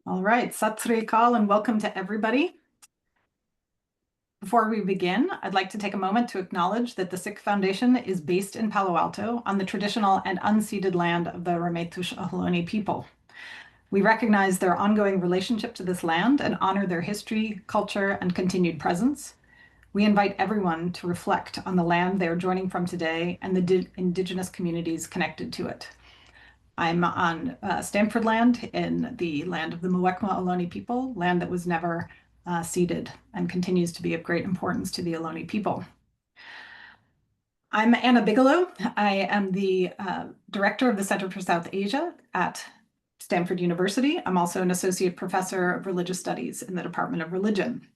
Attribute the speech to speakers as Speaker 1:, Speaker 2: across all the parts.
Speaker 1: All right, Sat Sri Akal and welcome to everybody. Before we begin, I'd like to take a moment to acknowledge that the Sikh Foundation is based in Palo Alto on the traditional and unceded land of the Ramaytush Ohlone people. We recognize their ongoing relationship to this land and honor their history, culture, and continued presence. We invite everyone to reflect on the land they are joining from today and the indigenous communities connected to it. I'm on Stanford land in the land of the Muwekma Ohlone people, land that was never ceded and continues to be of great importance to the Ohlone people. I'm Anna Bigelow. I am the director of the Center for South Asia at Stanford University. I'm also an associate professor of religious studies in the Department of Religion.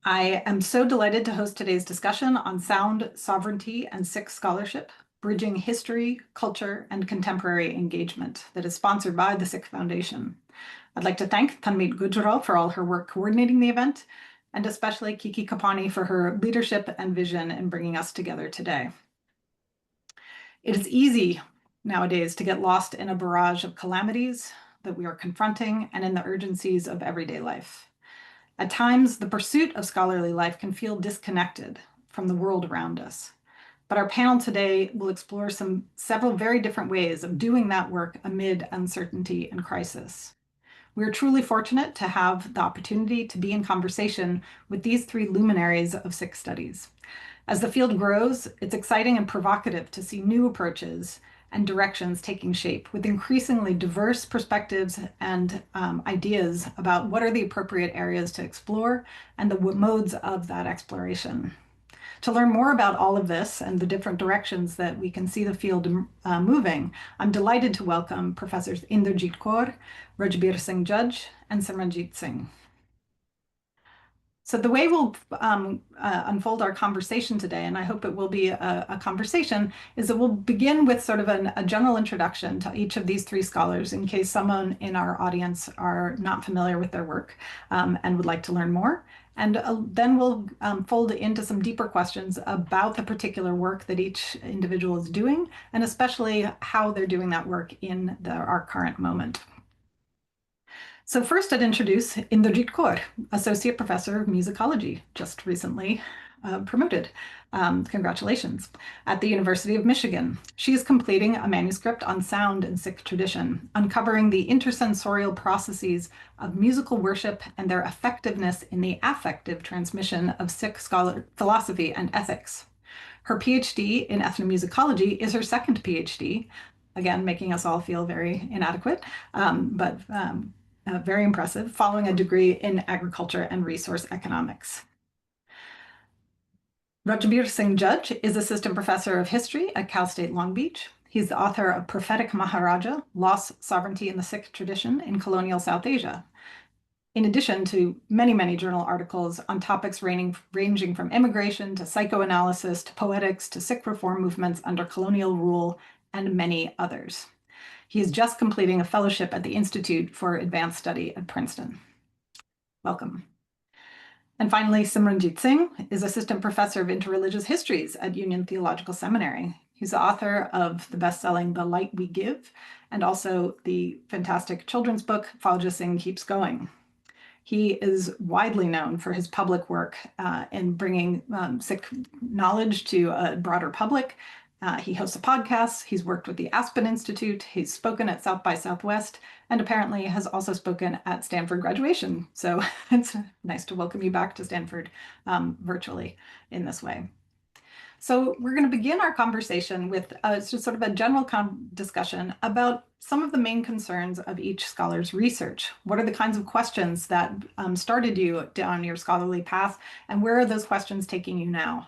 Speaker 1: I am so delighted to host today's discussion on sound sovereignty and Sikh scholarship, bridging history, culture, and contemporary engagement that is sponsored by the Sikh Foundation. I'd like to thank Tanmeet Gujral for all her work coordinating the event, and especially Kiki Kapani for her leadership and vision in bringing us together today. It is easy nowadays to get lost in a barrage of calamities that we are confronting and in the urgencies of everyday life. At times, the pursuit of scholarly life can feel disconnected from the world around us. But our panel today will explore several very different ways of doing that work amid uncertainty and crisis. We are truly fortunate to have the opportunity to be in conversation with these three luminaries of Sikh studies. As the field grows, it's exciting and provocative to see new approaches and directions taking shape with increasingly diverse perspectives and ideas about what are the appropriate areas to explore and the modes of that exploration. To learn more about all of this and the different directions that we can see the field moving, I'm delighted to welcome Professors Inderjit Kaur, Rajbir Singh Judge, and Simran Jeet Singh. So the way we'll unfold our conversation today, and I hope it will be a conversation, is that we'll begin with sort of a general introduction to each of these three scholars in case someone in our audience are not familiar with their work and would like to learn more. And then we'll fold into some deeper questions about the particular work that each individual is doing, and especially how they're doing that work in our current moment. So first I'd introduce Inderjit Kaur, Associate Professor of Musicology, just recently promoted. Congratulations. At the University of Michigan. She is completing a manuscript on sound and Sikh tradition, uncovering the intersensorial processes of musical worship and their effectiveness in the affective transmission of Sikh philosophy and ethics. Her PhD in ethnomusicology is her second PhD, again, making us all feel very inadequate, but very impressive, following a degree in agriculture and resource economics. Rajbir Singh Judge is Assistant Professor of History at Cal State Long Beach. He's the author of Prophetic Maharaja, Lost Sovereignty in the Sikh Tradition in Colonial South Asia, in addition to many, many journal articles on topics ranging from immigration to psychoanalysis to poetics to Sikh reform movements under colonial rule and many others. He is just completing a fellowship at the Institute for Advanced Study at Princeton. Welcome. And finally, Simran Jeet Singh is Assistant Professor of Interreligious Histories at Union Theological Seminary. He's the author of the best-selling The Light We Give, and also the fantastic children's book, Fauja Singh Keeps Going. He is widely known for his public work in bringing Sikh knowledge to a broader public. He hosts a podcast, he's worked with the Aspen Institute, he's spoken at South by Southwest, and apparently has also spoken at Stanford graduation. So it's nice to welcome you back to Stanford virtually in this way. So we're going to begin our conversation with just sort of a general discussion about some of the main concerns of each scholar's research. What are the kinds of questions that started you down your scholarly path, and where are those questions taking you now?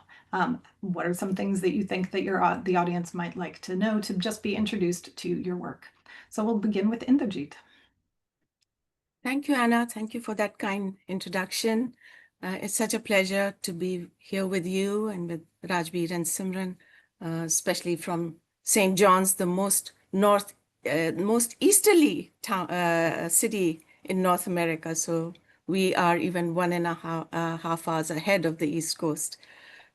Speaker 1: What are some things that you think that the audience might like to know to just be introduced to your work? So we'll begin with Inderjit.
Speaker 2: Thank you, Anna. Thank you for that kind introduction. It's such a pleasure to be here with you and with Rajbir and Simran, especially from St. John's, the most easterly town, city in North America. So we are even 1.5 hours ahead of the East Coast.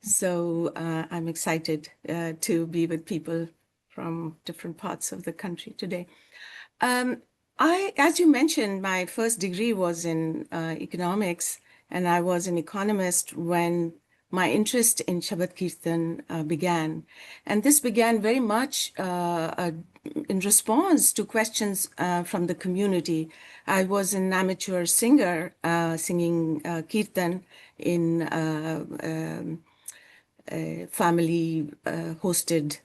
Speaker 2: So I'm excited to be with people from different parts of the country today. As you mentioned, my first degree was in economics, and I was an economist when my interest in Shabad Kirtan began. And this began very much in response to questions from the community. I was an amateur singer singing Kirtan in family hosted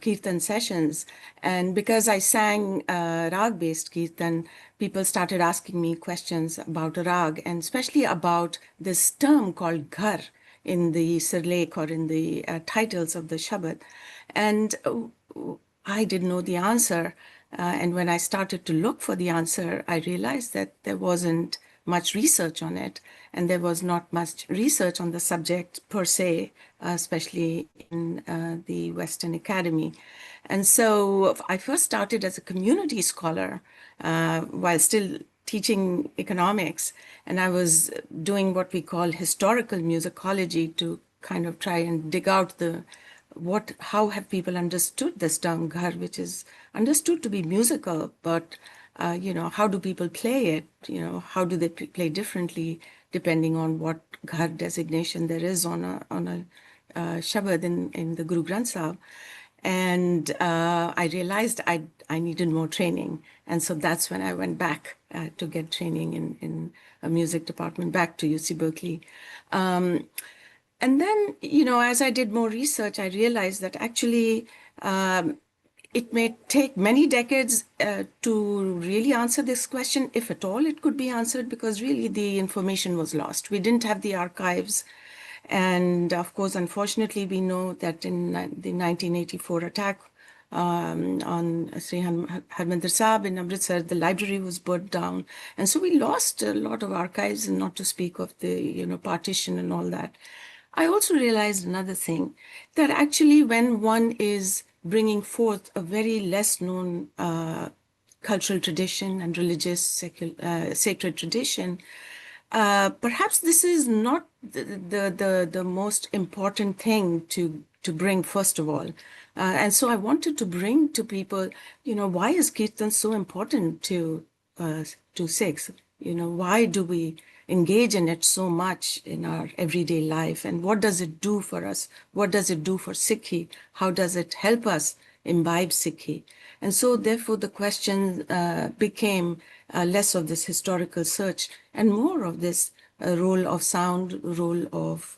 Speaker 2: kirtan sessions. And because I sang rag-based kirtan, people started asking me questions about rag, and especially about this term called ghar in the sirlekh or in the titles of the Shabad. And I didn't know the answer. And when I started to look for the answer, I realized that there wasn't much research on it, and there was not much research on the subject per se, especially in the Western Academy. And so I first started as a community scholar while still teaching economics, and I was doing what we call historical musicology to kind of try and dig out how have people understood this term ghar, which is understood to be musical, but how do people play it? How do they play differently depending on what ghar designation there is on a Shabad in the Guru Granth Sahib. And I realized I needed more training. And so that's when I went back to get training in a music department, back to UC Berkeley. And then, as I did more research, I realized that actually it may take many decades to really answer this question, if at all it could be answered, because really the information was lost. We didn't have the archives. And of course, unfortunately, we know that in the 1984 attack on Sri Harmandir Sahib in Amritsar, the library was burnt down. And so we lost a lot of archives, and not to speak of the partition and all that. I also realized another thing, that actually when one is bringing forth a very less known cultural tradition and religious sacred tradition, perhaps this is not the most important thing to bring, first of all. And so I wanted to bring to people, why is Kirtan so important to Sikhs? Why do we engage in it so much in our everyday life? And what does it do for us? What does it do for Sikhi? How does it help us imbibe Sikhi? And so therefore the question became less of this historical search and more of this role of sound, role of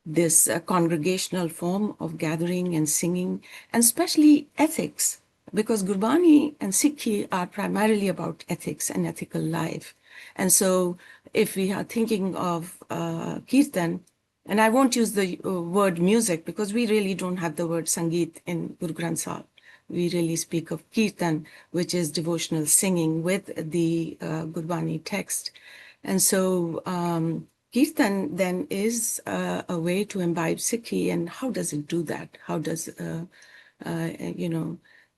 Speaker 2: this congregational form of gathering and singing, and especially ethics, because Gurbani and Sikhi are primarily about ethics and ethical life. And so if we are thinking of Kirtan, and I won't use the word music because we really don't have the word Sangeet in Guru Granth Sahib. We really speak of Kirtan, which is devotional singing with the Gurbani text. And so Kirtan then is a way to imbibe Sikhi. And how does it do that? How does,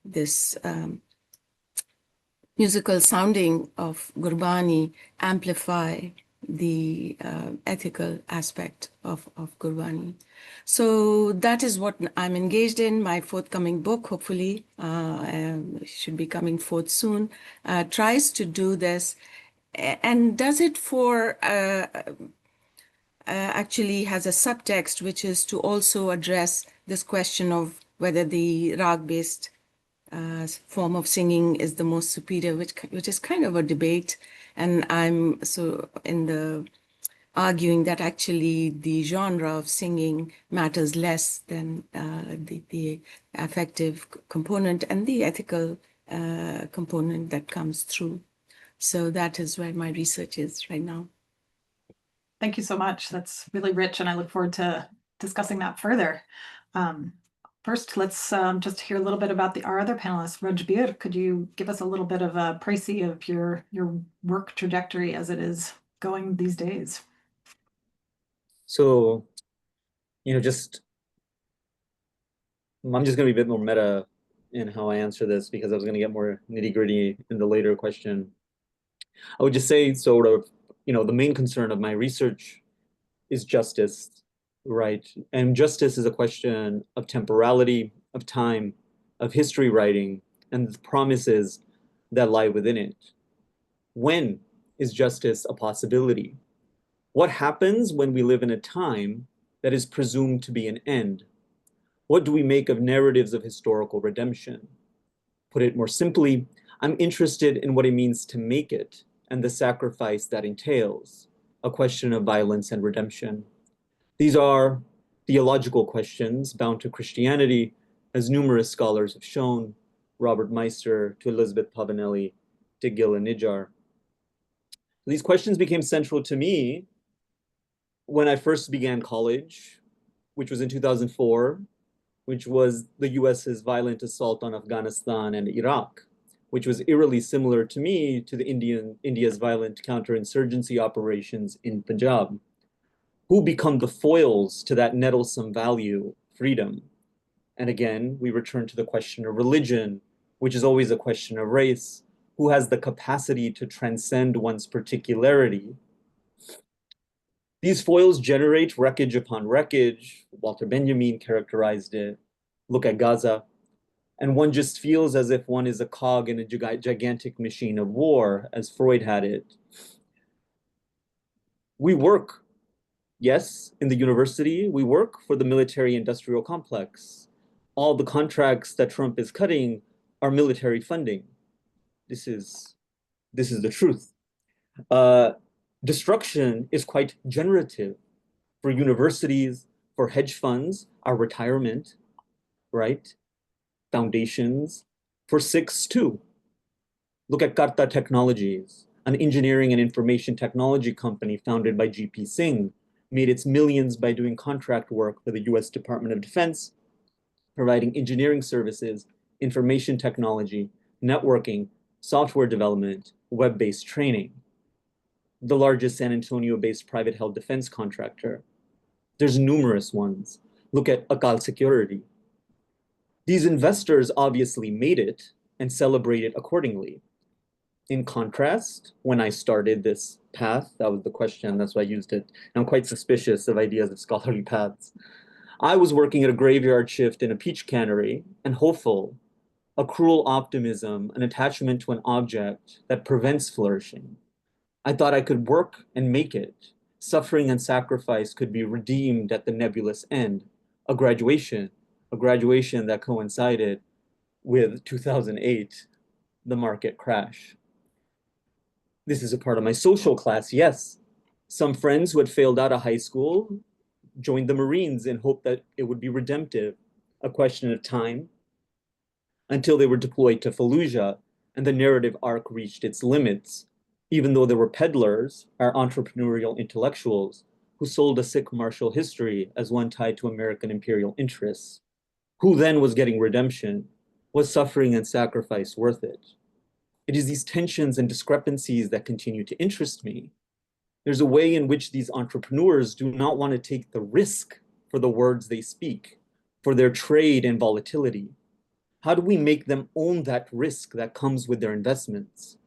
Speaker 2: this musical sounding of Gurbani amplify the ethical aspect of Gurbani? So that is what I'm engaged in. My forthcoming book, hopefully, should be coming forth soon, tries to do this and does it for actually has a subtext, which is to also address this question of whether the rag-based form of singing is the most superior, which is kind of a debate. And I'm so in the arguing that actually the genre of singing matters less than the affective component and the ethical component that comes through. So that is where my research is right now.
Speaker 1: Thank you so much. That's really rich, and I look forward to discussing that further. First, let's just hear a little bit about our other panelists. Rajbir, could you give us a little bit of a précis of your work trajectory as it is going these days?
Speaker 3: So, I'm just going to be a bit more meta in how I answer this because I was going to get more nitty-gritty in the later question. I would just say sort of, the main concern of my research is justice, right? And justice is a question of temporality, of time, of history writing, and the promise is that lie within it? When is justice a possibility? What happens when we live in a time that is presumed to be an end? What do we make of narratives of historical redemption? Put it more simply, I'm interested in what it means to make it and the sacrifice that entails, a question of violence and redemption. These are theological questions bound to Christianity, as numerous scholars have shown, Robert Meister to Elizabeth Pavanelli to Gil and Nijjar. These questions became central to me when I first began college, which was in 2004, which was the US's violent assault on Afghanistan and Iraq, which was eerily similar to me to India's violent counterinsurgency operations in Punjab. Who become the foils to that nettlesome value, freedom? And again, we return to the question of religion, which is always a question of race. Who has the capacity to transcend one's particularity? These foils generate wreckage upon wreckage. Walter Benjamin characterized it. Look at Gaza. And one just feels as if one is a cog in a gigantic machine of war, as Freud had it. We work, yes, in the university, we work for the military-industrial complex. All the contracts that Trump is cutting are military funding. This is the truth. Destruction is quite generative for universities, for hedge funds, our retirement, right? Foundations, for Sikhs too. Look at Karta Technologies, an engineering and information technology company founded by G.P. Singh, made its millions by doing contract work for the US Department of Defense, providing engineering services, information technology, networking, software development, web-based training. The largest San Antonio-based private held defense contractor. There's numerous ones. Look at Akal Security. These investors obviously made it and celebrate it accordingly. In contrast, when I started this path, that was the question, that's why I used it. I'm quite suspicious of ideas of scholarly paths. I was working at a graveyard shift in a peach cannery and hopeful, a cruel optimism, an attachment to an object that prevents flourishing. I thought I could work and make it. Suffering and sacrifice could be redeemed at the nebulous end. A graduation that coincided with 2008, the market crash. This is a part of my social class, yes. Some friends who had failed out of high school joined the Marines in hope that it would be redemptive, a question of time, until they were deployed to Fallujah and the narrative arc reached its limits, even though there were peddlers, our entrepreneurial intellectuals, who sold a Sikh martial history as one tied to American imperial interests. Who then was getting redemption? Was suffering and sacrifice worth it? It is these tensions and discrepancies that continue to interest me. There's a way in which these entrepreneurs do not want to take the risk for the words they speak, for their trade and volatility. How do we make them own that risk that comes with their investments?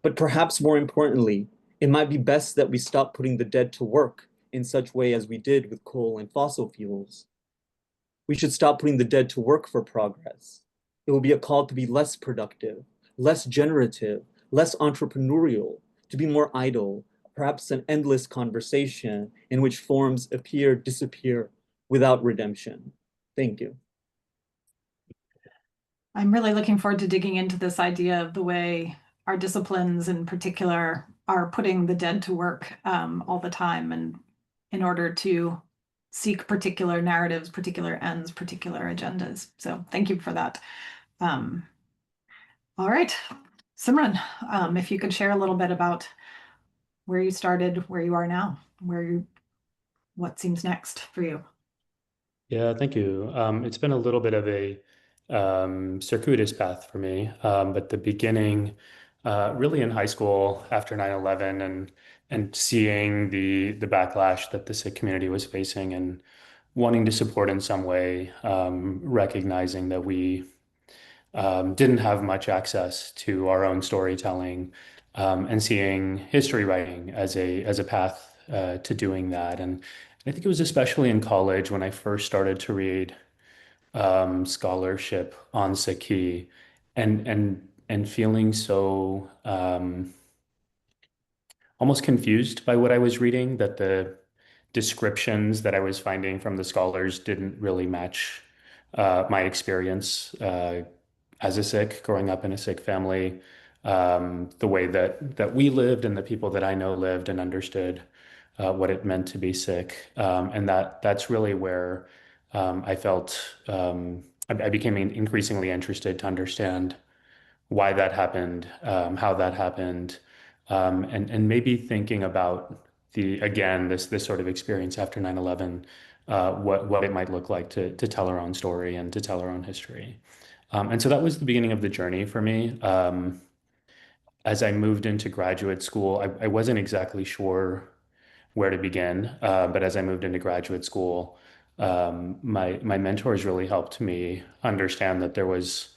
Speaker 3: But perhaps more importantly, it might be best that we stop putting the dead to work in such way as we did with coal and fossil fuels. We should stop putting the dead to work for progress. It will be a call to be less productive, less generative, less entrepreneurial, to be more idle, perhaps an endless conversation in which forms appear, disappear without redemption. Thank you.
Speaker 1: I'm really looking forward to digging into this idea of the way our disciplines in particular are putting the dead to work all the time, and in order to seek particular narratives, particular ends, particular agendas. So thank you for that. All right, Simran, if you could share a little bit about where you started, where you are now, what seems next for you.
Speaker 4: Yeah, thank you. It's been a little bit of a circuitous path for me, but the beginning, really in high school after 9/11 and seeing the backlash that the Sikh community was facing and wanting to support in some way, recognizing that we didn't have much access to our own storytelling, and seeing history writing as a path to doing that. And I think it was especially in college when I first started to read scholarship on Sikhi and and feeling so almost confused by what I was reading, that the descriptions that I was finding from the scholars didn't really match my experience as a Sikh, growing up in a Sikh family, the way that we lived and the people that I know lived and understood what it meant to be Sikh, and that's really where I felt I became increasingly interested to understand why that happened, how that happened, and maybe thinking about again this sort of experience after 9/11, what it might look like to tell our own story and to tell our own history. And so that was the beginning of the journey for me. As I moved into graduate school, I wasn't exactly sure where to begin, but as I moved into graduate school, my mentors really helped me understand that there was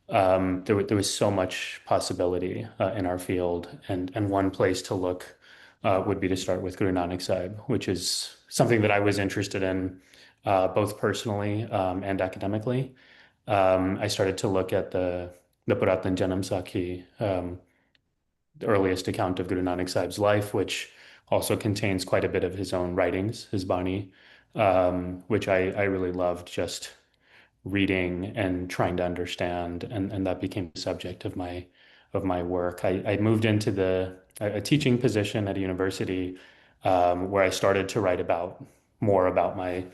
Speaker 4: so much possibility in our field, and one place to look would be to start with Guru Nanak Sahib, which is something that I was interested in both personally and academically. I started to look at the Puratan Janam Sakhi, the earliest account of Guru Nanak Sahib's life, which also contains quite a bit of his own writings, his Bani, which I really loved just reading and trying to understand, and that became the subject of my work. I moved into a teaching position at a university where I started to write about more about my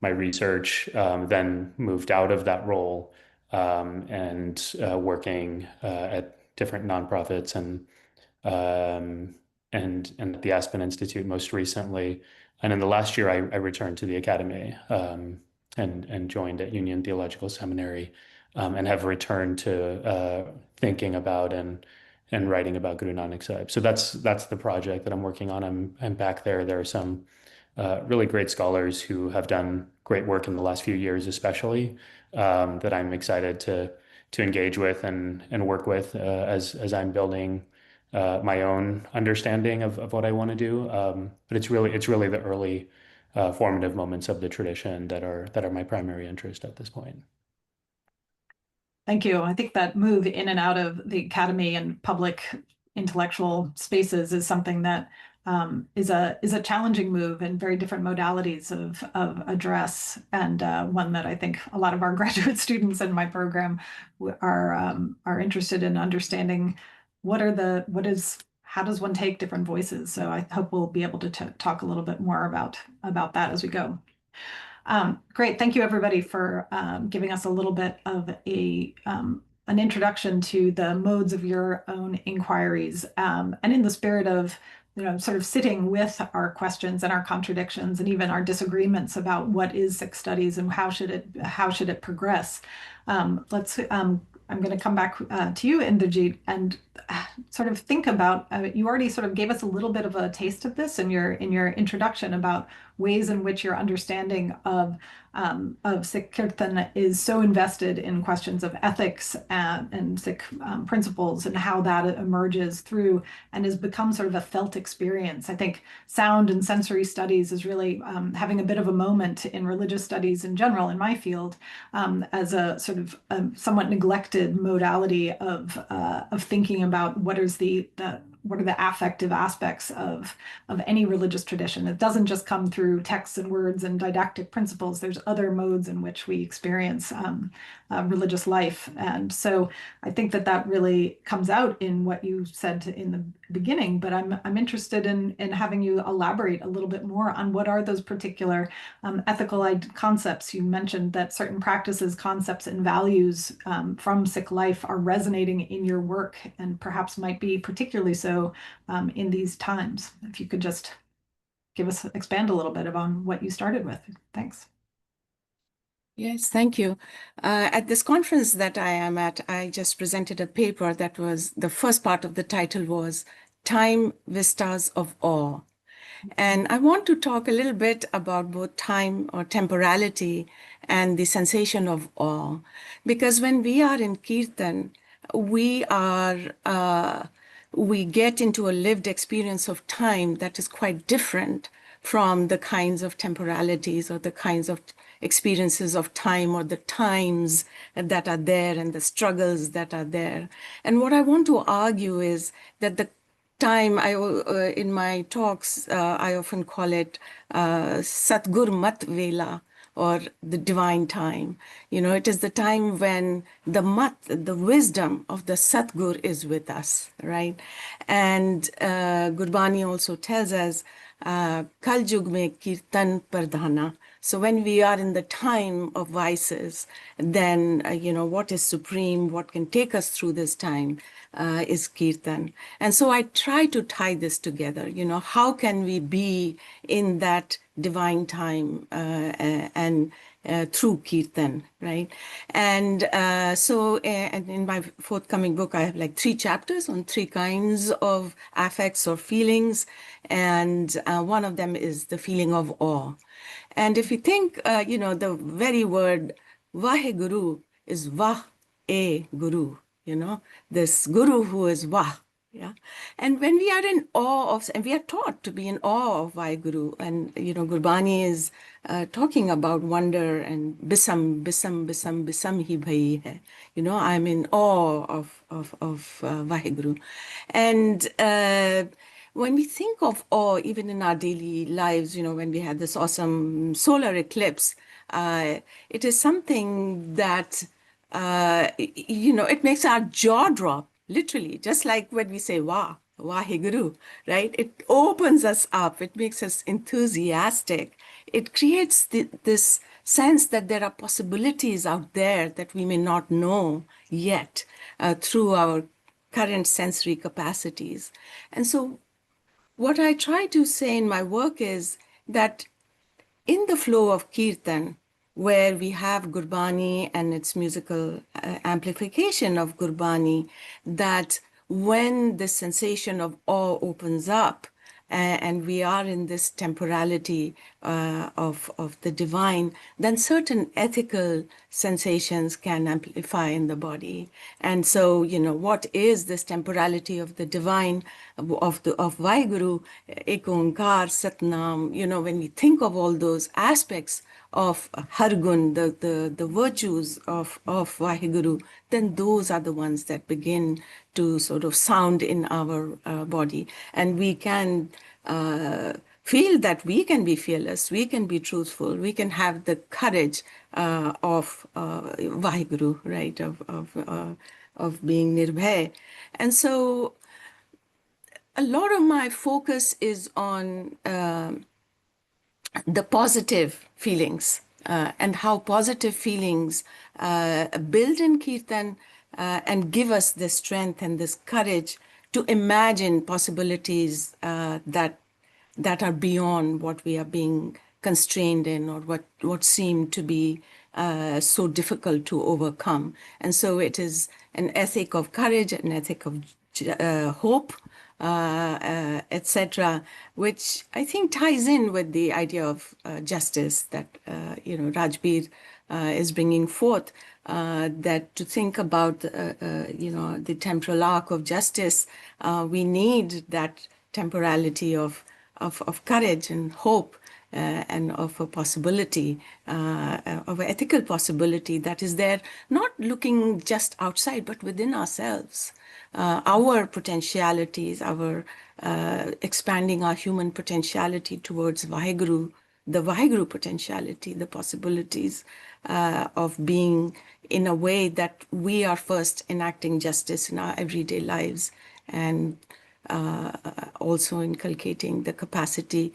Speaker 4: research, then moved out of that role and working at different nonprofits um, and at the Aspen Institute most recently. And in the last year, I returned to the academy and joined at Union Theological Seminary, and have returned to thinking about and writing about Guru Nanak Sahib. So that's the project that I'm working on. I'm back there. There are some really great scholars who have done great work in the last few years, especially that I'm excited to engage with and work with as I'm building my own understanding of what I want to do. But it's really the early formative moments of the tradition that are my primary interest at this point.
Speaker 1: Thank you. I think that move in and out of the academy and public intellectual spaces is something that is a challenging move in very different modalities of address, and one that I think a lot of our graduate students in my program are interested in understanding. How does one take different voices? So I hope we'll be able to talk a little bit more about that as we go. Great, thank you everybody for giving us a little bit of an introduction to the modes of your own inquiries, and in the spirit of sort of sitting with our questions and our contradictions and even our disagreements about what is Sikh studies and how should it progress. I'm going to come back to you, Inderjit, and sort of think about, you already sort of gave us a little bit of a taste of this in your introduction about ways in which your understanding of Sikh Kirtan is so invested in questions of ethics and Sikh principles, and how that emerges through and has become sort of a felt experience. I think sound and sensory studies is really having a bit of a moment in religious studies in general in my field, as a sort of somewhat neglected modality of thinking about what are the affective aspects of any religious tradition. It doesn't just come through texts and words and didactic principles. There's other modes in which we experience religious life. And so I think that really comes out in what you said in the beginning, but I'm interested in having you elaborate a little bit more on what are those particular ethical concepts. You mentioned that certain practices, concepts, and values from Sikh life are resonating in your work, and perhaps might be particularly so in these times. If you could just expand a little bit on what you started with. Thanks.
Speaker 2: Yes, thank you. At this conference that I am at, I just presented a paper that was, the first part of the title was Time Vistas of Awe. And I want to talk a little bit about both time or temporality and the sensation of awe. Because when we are in Kirtan, we get into a lived experience of time that is quite different from the kinds of temporalities or the kinds of experiences of time or the times that are there and the struggles that are there. And what I want to argue is that the time, in my talks, I often call it Satgur Mat Vela, or the divine time. You know, it is the time when the mat, the wisdom of the Satgur is with us, right? And Gurbani also tells us, Kal Jug mein Kirtan Pardhana. So when we are in the time of vices, then, you know, what is supreme, what can take us through this time is Kirtan. And so I try to tie this together, you know, how can we be in that divine time and through Kirtan, right? And and in my forthcoming book, I have like 3 chapters on 3 kinds of affects or feelings. And one of them is the feeling of awe. And if you think, you know, the very word Vaheguru is Vah-e-Guru, you know, this Guru who is Vah. Yeah. And when we are in awe of, and we are taught to be in awe of Vaheguru, and, you know, Gurbani is talking about wonder and bisam, bisam, bisam, bisam hi bhai hai. You know, I'm in awe of Vaheguru. And when we think of awe, even in our daily lives, you know, when we had this awesome solar eclipse, it is something that, you know, it makes our jaw drop, literally, just like when we say, wow, Vaheguru, right? It opens us up. It makes us enthusiastic. It creates this sense that there are possibilities out there that we may not know yet through our current sensory capacities. And so what I try to say in my work is that in the flow of Kirtan, where we have Gurbani and its musical amplification of Gurbani, that when the sensation of awe opens up, and we are in this temporality of the divine, then certain ethical sensations can amplify in the body. And so, you know, what is this temporality of the divine, of Vaheguru, Ek Onkar, Satnam, you know, when we think of all those aspects of Hargun, the virtues of Vaheguru, then those are the ones that begin to sort of sound in our body. And we can feel that we can be fearless, we can be truthful, we can have the courage of Vaheguru, right, of being nirbhay. And so a lot of my focus is on the positive feelings and how positive feelings build in Kirtan and give us the strength and this courage to imagine possibilities that are beyond what we are being constrained in, or what seem to be so difficult to overcome. And so it is an ethic of courage, an ethic of hope, etc., which I think ties in with the idea of justice that you know, Rajbir is bringing forth. That to think about you know, the temporal arc of justice, we need that temporality of courage and hope. And of a possibility, of an ethical possibility that is there, not looking just outside, but within ourselves. Our potentialities, our expanding our human potentiality towards Vaheguru, the Vaheguru potentiality, the possibilities of being in a way that we are first enacting justice in our everyday lives, and also inculcating the capacity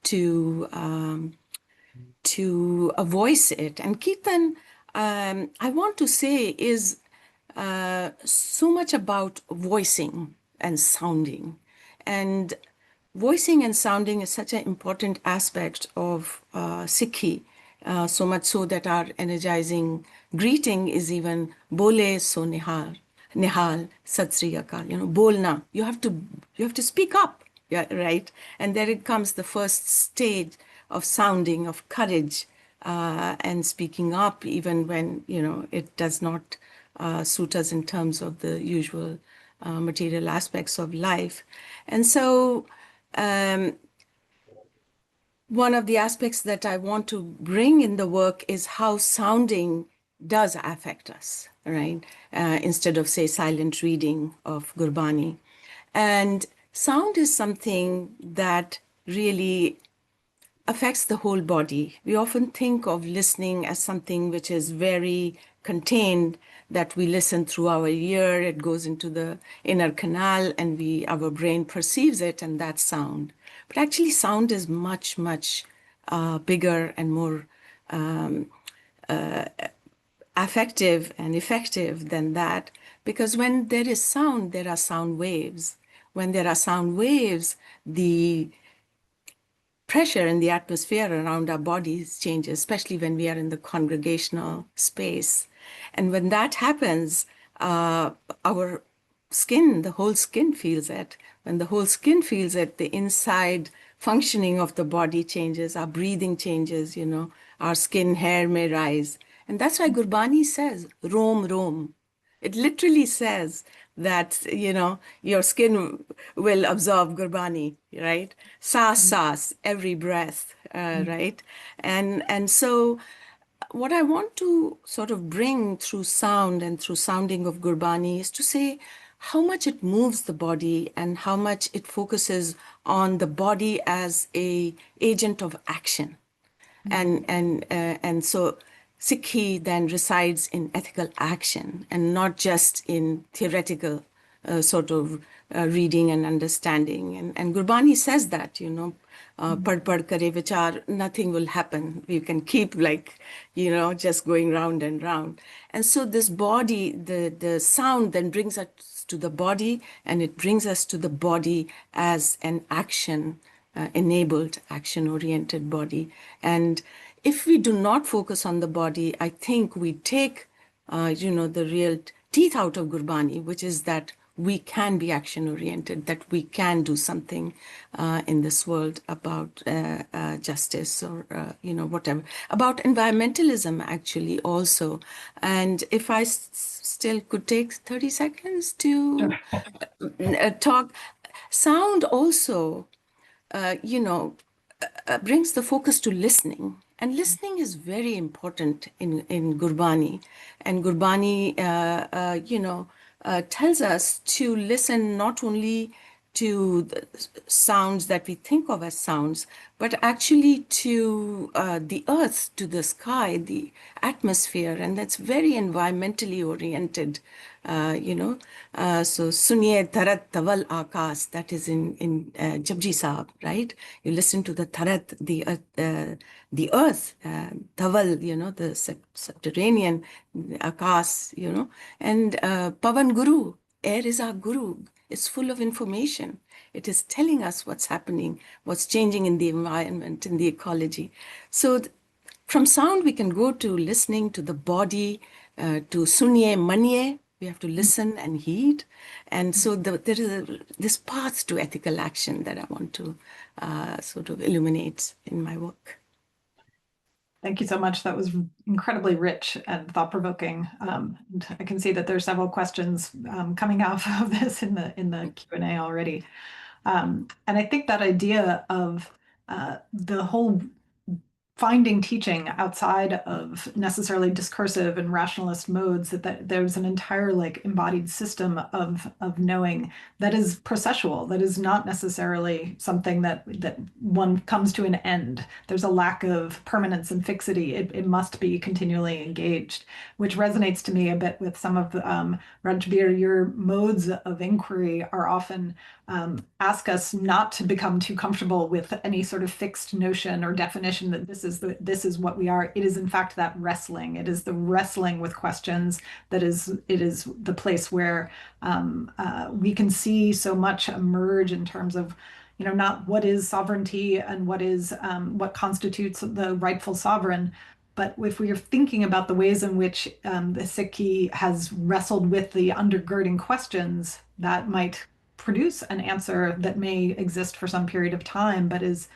Speaker 2: to voice it. And Kirtan, I want to say, is so much about voicing and sounding. And voicing and sounding is such an important aspect of Sikhi, so much so that our energizing greeting is even Bole so Nihal, Nihal, Sat Sri Akal, you know, Bolna. You have to speak up, yeah, right? And there it comes the first stage of sounding, of courage, and speaking up, even when, you know, it does not suit us in terms of the usual material aspects of life. And so one of the aspects that I want to bring in the work is how sounding does affect us, right? Instead of, say, silent reading of Gurbani. And sound is something that really affects the whole body. We often think of listening as something which is very contained, that we listen through our ear, it goes into the inner canal, and our brain perceives it, and that's sound. But actually, sound is much, much bigger and more affective and effective than that, because when there is sound, there are sound waves. When there are sound waves, the pressure in the atmosphere around our bodies changes, especially when we are in the congregational space. And when that happens, our skin, the whole skin feels it. When the whole skin feels it, the inside functioning of the body changes, our breathing changes, our skin hair may rise. And that's why Gurbani says, roam, roam. It literally says that, your skin will absorb Gurbani, right? Saas, saas, every breath, right? And so what I want to sort of bring through sound and through sounding of Gurbani is to say how much it moves the body and how much it focuses on the body as a agent of action. And so Sikhi then resides in ethical action and not just in theoretical sort of reading and understanding. And Gurbani says that, pad kare vichar, nothing will happen. You can keep just going round and round. And so this body, the sound then brings us to the body, and it brings us to the body as an action enabled, action-oriented body. And if we do not focus on the body, I think we take, the real teeth out of Gurbani, which is that we can be action-oriented, that we can do something in this world about justice or, whatever. About environmentalism, actually, also. And if I still could take 30 seconds to talk, sound also brings the focus to listening. And listening is very important in Gurbani. And Gurbani, tells us to listen not only to the sounds that we think of as sounds, but actually to the earth, to the sky, the atmosphere, and that's very environmentally oriented, So Suniye Tarat Taval Akas, that is in Japji Sahib, right? You listen to the Tarat, the earth, Taval, the subterranean Akas, and Pavan Guru, air is our Guru. It's full of information. It is telling us what's happening, what's changing in the environment, in the ecology. So from sound, we can go to listening to the body, to sunye maniye. We have to listen and heed. And so there is this path to ethical action that I want to sort of illuminate in my work.
Speaker 1: Thank you so much. That was incredibly rich and thought-provoking. And I can see that there's several questions coming out of this in the Q&A already. And I think that idea of the whole finding teaching outside of necessarily discursive and rationalist modes, that there's an entire embodied system of knowing that is processual, that is not necessarily something that one comes to an end. There's a lack of permanence and fixity. It must be continually engaged, which resonates to me a bit with some of the Rajbir, your modes of inquiry are often ask us not to become too comfortable with any sort of fixed notion or definition that this is what we are. It is in fact that wrestling. It is the wrestling with questions it is the place where we can see so much emerge in terms of not what is sovereignty and what constitutes the rightful sovereign. But if we are thinking about the ways in which the Sikhi has wrestled with the undergirding questions, that might produce an answer that may exist for some period of time, but is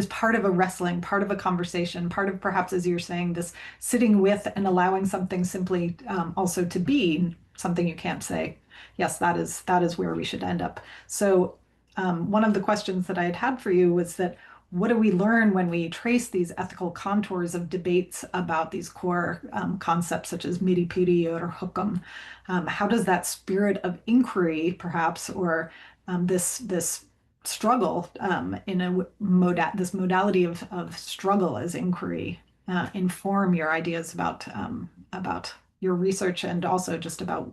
Speaker 1: part of a wrestling, part of a conversation, part of perhaps, as you're saying, this sitting with and allowing something simply also to be something you can't say, yes, that is where we should end up. So one of the questions that I had for you was that what do we learn when we trace these ethical contours of debates about these core concepts such as miri piri or hukum? How does that spirit of inquiry, perhaps, or this struggle in this modality of struggle as inquiry inform your ideas about your research and also just about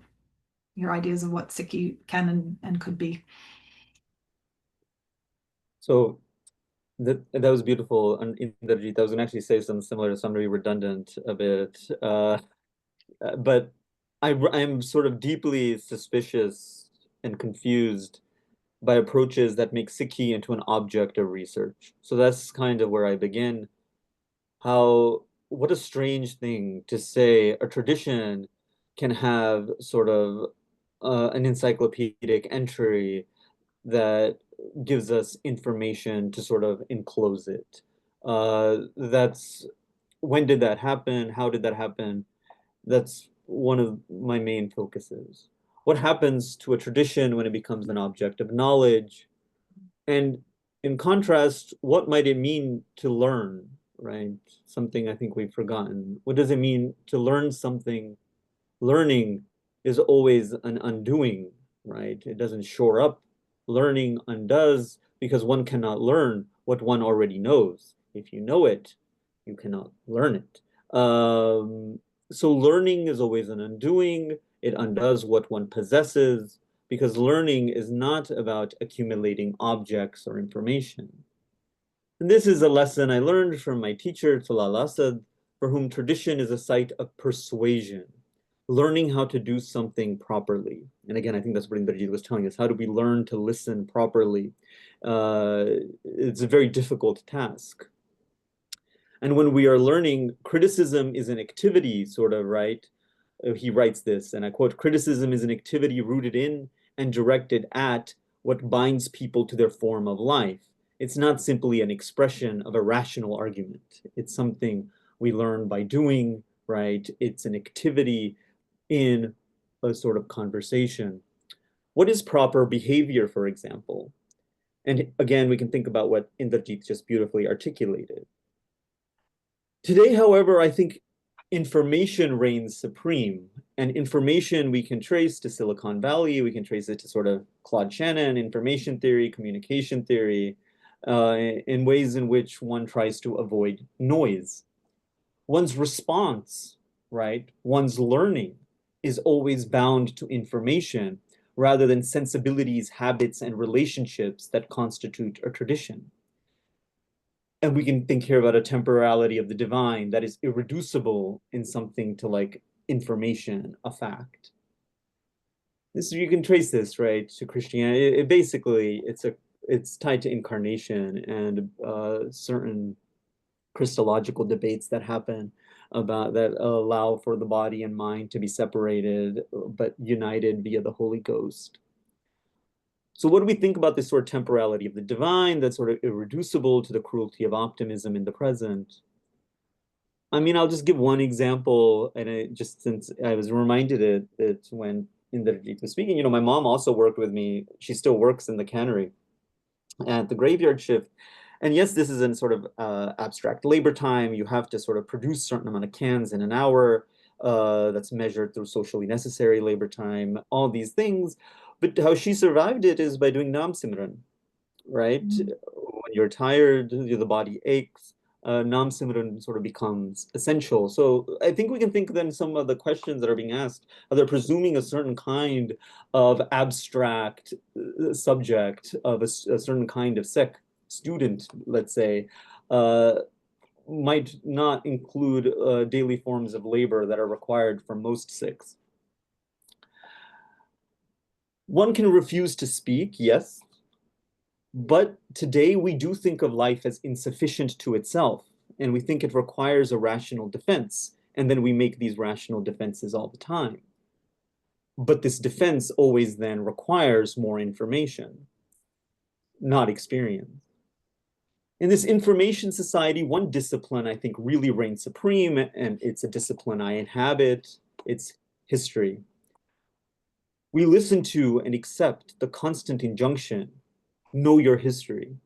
Speaker 1: your ideas of what Sikhi can and could be?
Speaker 3: So that was beautiful. And Inderjit, I was going to actually say something similar to somebody redundant a bit. But I'm sort of deeply suspicious and confused by approaches that make Sikhi into an object of research. So that's kind of where I begin. What a strange thing to say a tradition can have sort of an encyclopedic entry that gives us information to sort of enclose it. When did that happen? How did that happen? That's one of my main focuses. What happens to a tradition when it becomes an object of knowledge? And in contrast, what might it mean to learn, right? Something I think we've forgotten. What does it mean to learn something? Learning is always an undoing, right? It doesn't shore up. Learning undoes because one cannot learn what one already knows. If you know it, you cannot learn it. So learning is always an undoing. It undoes what one possesses because learning is not about accumulating objects or information. And this is a lesson I learned from my teacher, Talal Asad, for whom tradition is a site of persuasion, learning how to do something properly. And again, I think that's what Inderjit was telling us. How do we learn to listen properly? It's a very difficult task. And when we are learning, criticism is an activity, sort of, right? He writes this, and I quote, "Criticism is an activity rooted in and directed at what binds people to their form of life. It's not simply an expression of a rational argument. It's something we learn by doing, right? It's an activity in a sort of conversation. What is proper behavior, for example?" And again, we can think about what Inderjit just beautifully articulated. Today, however, I think information reigns supreme, and information we can trace to Silicon Valley, we can trace it to sort of Claude Shannon, information theory, communication theory, in ways in which one tries to avoid noise. One's response, right, one's learning is always bound to information rather than sensibilities, habits, and relationships that constitute a tradition. And we can think here about a temporality of the divine that is irreducible in something to like information, a fact. You can trace this, right, to Christianity. Basically, it's tied to incarnation and certain Christological debates that happen that allow for the body and mind to be separated but united via the Holy Ghost. So what do we think about this sort of temporality of the divine that's sort of irreducible to the cruelty of optimism in the present? I mean, I'll just give one example, and just since I was reminded it when Inderjit was speaking, my mom also worked with me. She still works in the cannery at the graveyard shift. And yes, this is in sort of abstract labor time. You have to sort of produce a certain amount of cans in an hour. That's measured through socially necessary labor time, all these things. But how she survived it is by doing Nam Simran, right? When you're tired, the body aches, Nam Simran sort of becomes essential. So I think we can think then some of the questions that are being asked, they're presuming a certain kind of abstract subject of a certain kind of Sikh student, let's say, might not include daily forms of labor that are required for most Sikhs. One can refuse to speak, yes, but today we do think of life as insufficient to itself, and we think it requires a rational defense, and then we make these rational defenses all the time. But this defense always then requires more information, not experience. In this information society, one discipline I think really reigns supreme, and it's a discipline I inhabit, it's history. We listen to and accept the constant injunction, know your history.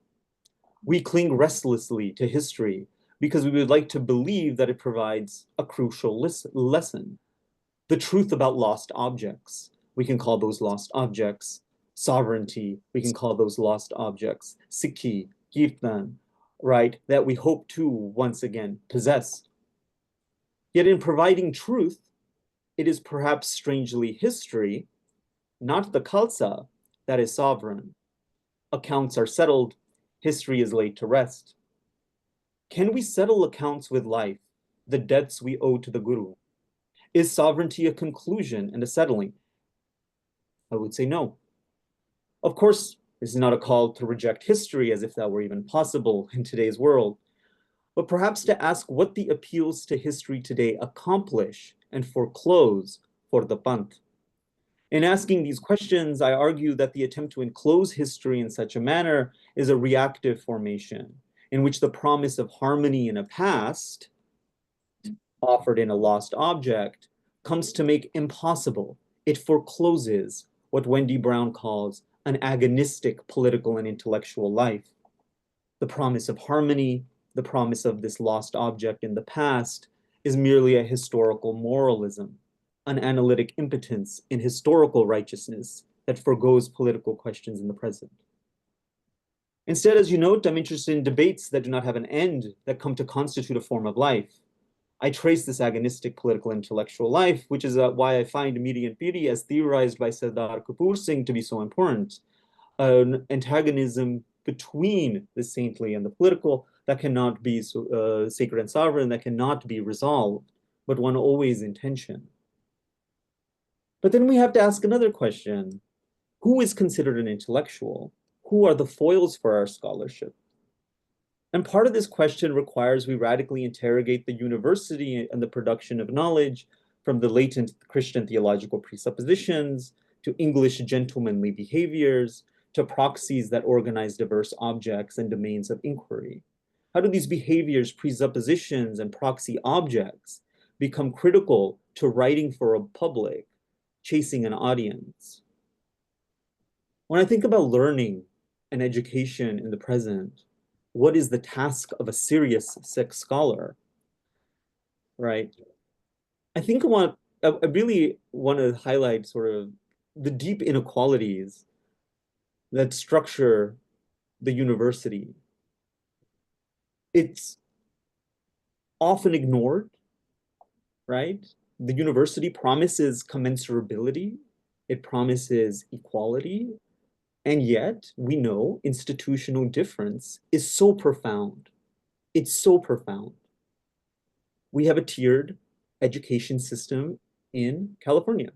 Speaker 3: We cling restlessly to history because we would like to believe that it provides a crucial lesson. The truth about lost objects. We can call those lost objects sovereignty. We can call those lost objects Sikhi, Kirtan, right? That we hope to once again possess. Yet in providing truth, it is perhaps strangely history, not the Khalsa, that is sovereign. Accounts are settled, history is laid to rest. Can we settle accounts with life, the debts we owe to the Guru? Is sovereignty a conclusion and a settling? I would say no. Of course, this is not a call to reject history as if that were even possible in today's world, but perhaps to ask what the appeals to history today accomplish and foreclose for the Panth. In asking these questions, I argue that the attempt to enclose history in such a manner is a reactive formation in which the promise of harmony in a past, offered in a lost object, comes to make impossible. It forecloses what Wendy Brown calls an agonistic political and intellectual life. The promise of harmony, the promise of this lost object in the past, is merely a historical moralism, an analytic impotence in historical righteousness that forgoes political questions in the present. Instead, as you note, I'm interested in debates that do not have an end, that come to constitute a form of life. I trace this agonistic political intellectual life, which is why I find Miri and Piri, as theorized by Sardar Kapoor Singh, to be so important. An antagonism between the saintly and the political that cannot be sacred and sovereign, that cannot be resolved, but one always in tension. But then we have to ask another question. Who is considered an intellectual? Who are the foils for our scholarship? And part of this question requires we radically interrogate the university and the production of knowledge, from the latent Christian theological presuppositions to English gentlemanly behaviors to proxies that organize diverse objects and domains of inquiry. How do these behaviors, presuppositions, and proxy objects become critical to writing for a public, chasing an audience? When I think about learning and education in the present, what is the task of a serious Sikh scholar, right? I really want to highlight sort of the deep inequalities that structure the university. It's often ignored, right? The university promises commensurability, it promises equality, and yet we know institutional difference is so profound. It's so profound. We have a tiered education system in California.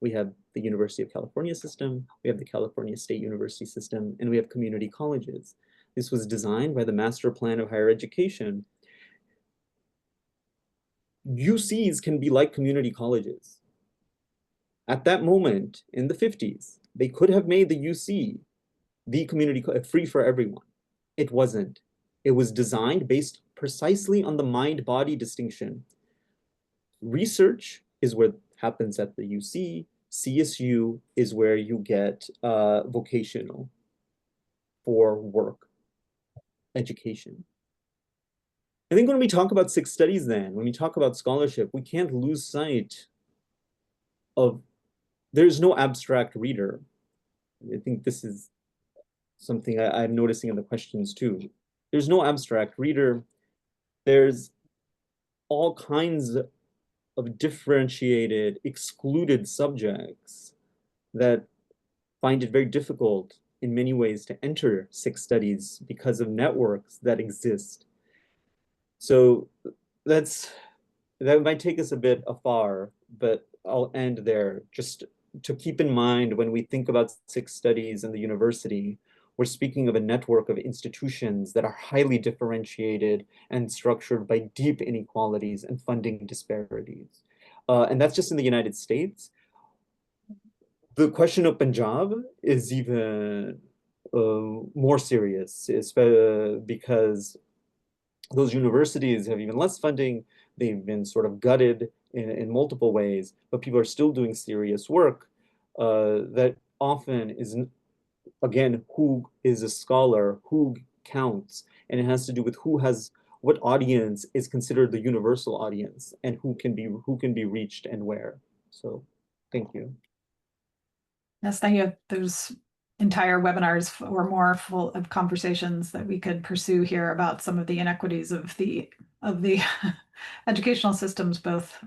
Speaker 3: We have the University of California system, we have the California State University system, and we have community colleges. This was designed by the Master Plan of Higher Education. UCs can be like community colleges. At that moment, in the 50s, they could have made the UC the community free for everyone. It wasn't. It was designed based precisely on the mind-body distinction. Research is what happens at the UC. CSU is where you get vocational for work, education. I think when we talk about Sikh studies then, when we talk about scholarship, we can't lose sight of there's no abstract reader. I think this is something I'm noticing in the questions too. There's no abstract reader. There's all kinds of differentiated, excluded subjects that find it very difficult in many ways to enter Sikh studies because of networks that exist. So that might take us a bit afar, but I'll end there. Just to keep in mind when we think about Sikh studies in the university, we're speaking of a network of institutions that are highly differentiated and structured by deep inequalities and funding disparities. And that's just in the United States. The question of Punjab is even more serious, because those universities have even less funding. They've been sort of gutted in multiple ways, but people are still doing serious work that often is, again, who is a scholar, who counts, and it has to do with what audience is considered the universal audience, and who can be reached and where. So thank you.
Speaker 1: Yes, thank you. There's entire webinars or more full of conversations that we could pursue here about some of the inequities of the educational systems, both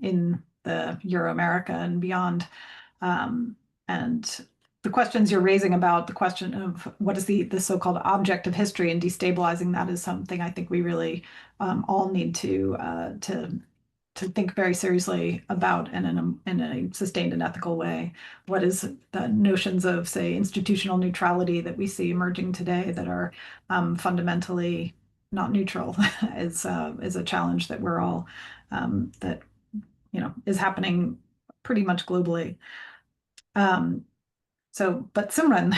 Speaker 1: in the Euro-America and beyond. And the questions you're raising about the question of what is the so-called object of history and destabilizing that is something I think we really all need to think very seriously about and in a sustained and ethical way. What is the notions of, say, institutional neutrality that we see emerging today that are fundamentally not neutral is a challenge that we're all that is happening pretty much globally. But Simran,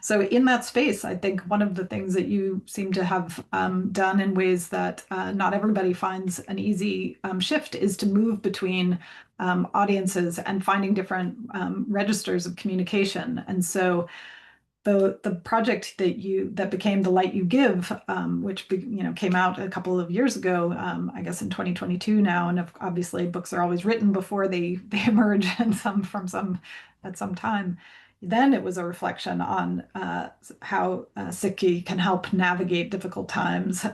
Speaker 1: so in that space, I think one of the things that you seem to have done in ways that not everybody finds an easy shift is to move between audiences and finding different registers of communication. And so the project that became The Light You Give, which came out a couple of years ago, I guess in 2022 now, and obviously books are always written before they emerge and at some time. Then it was a reflection on how Sikhi can help navigate difficult times.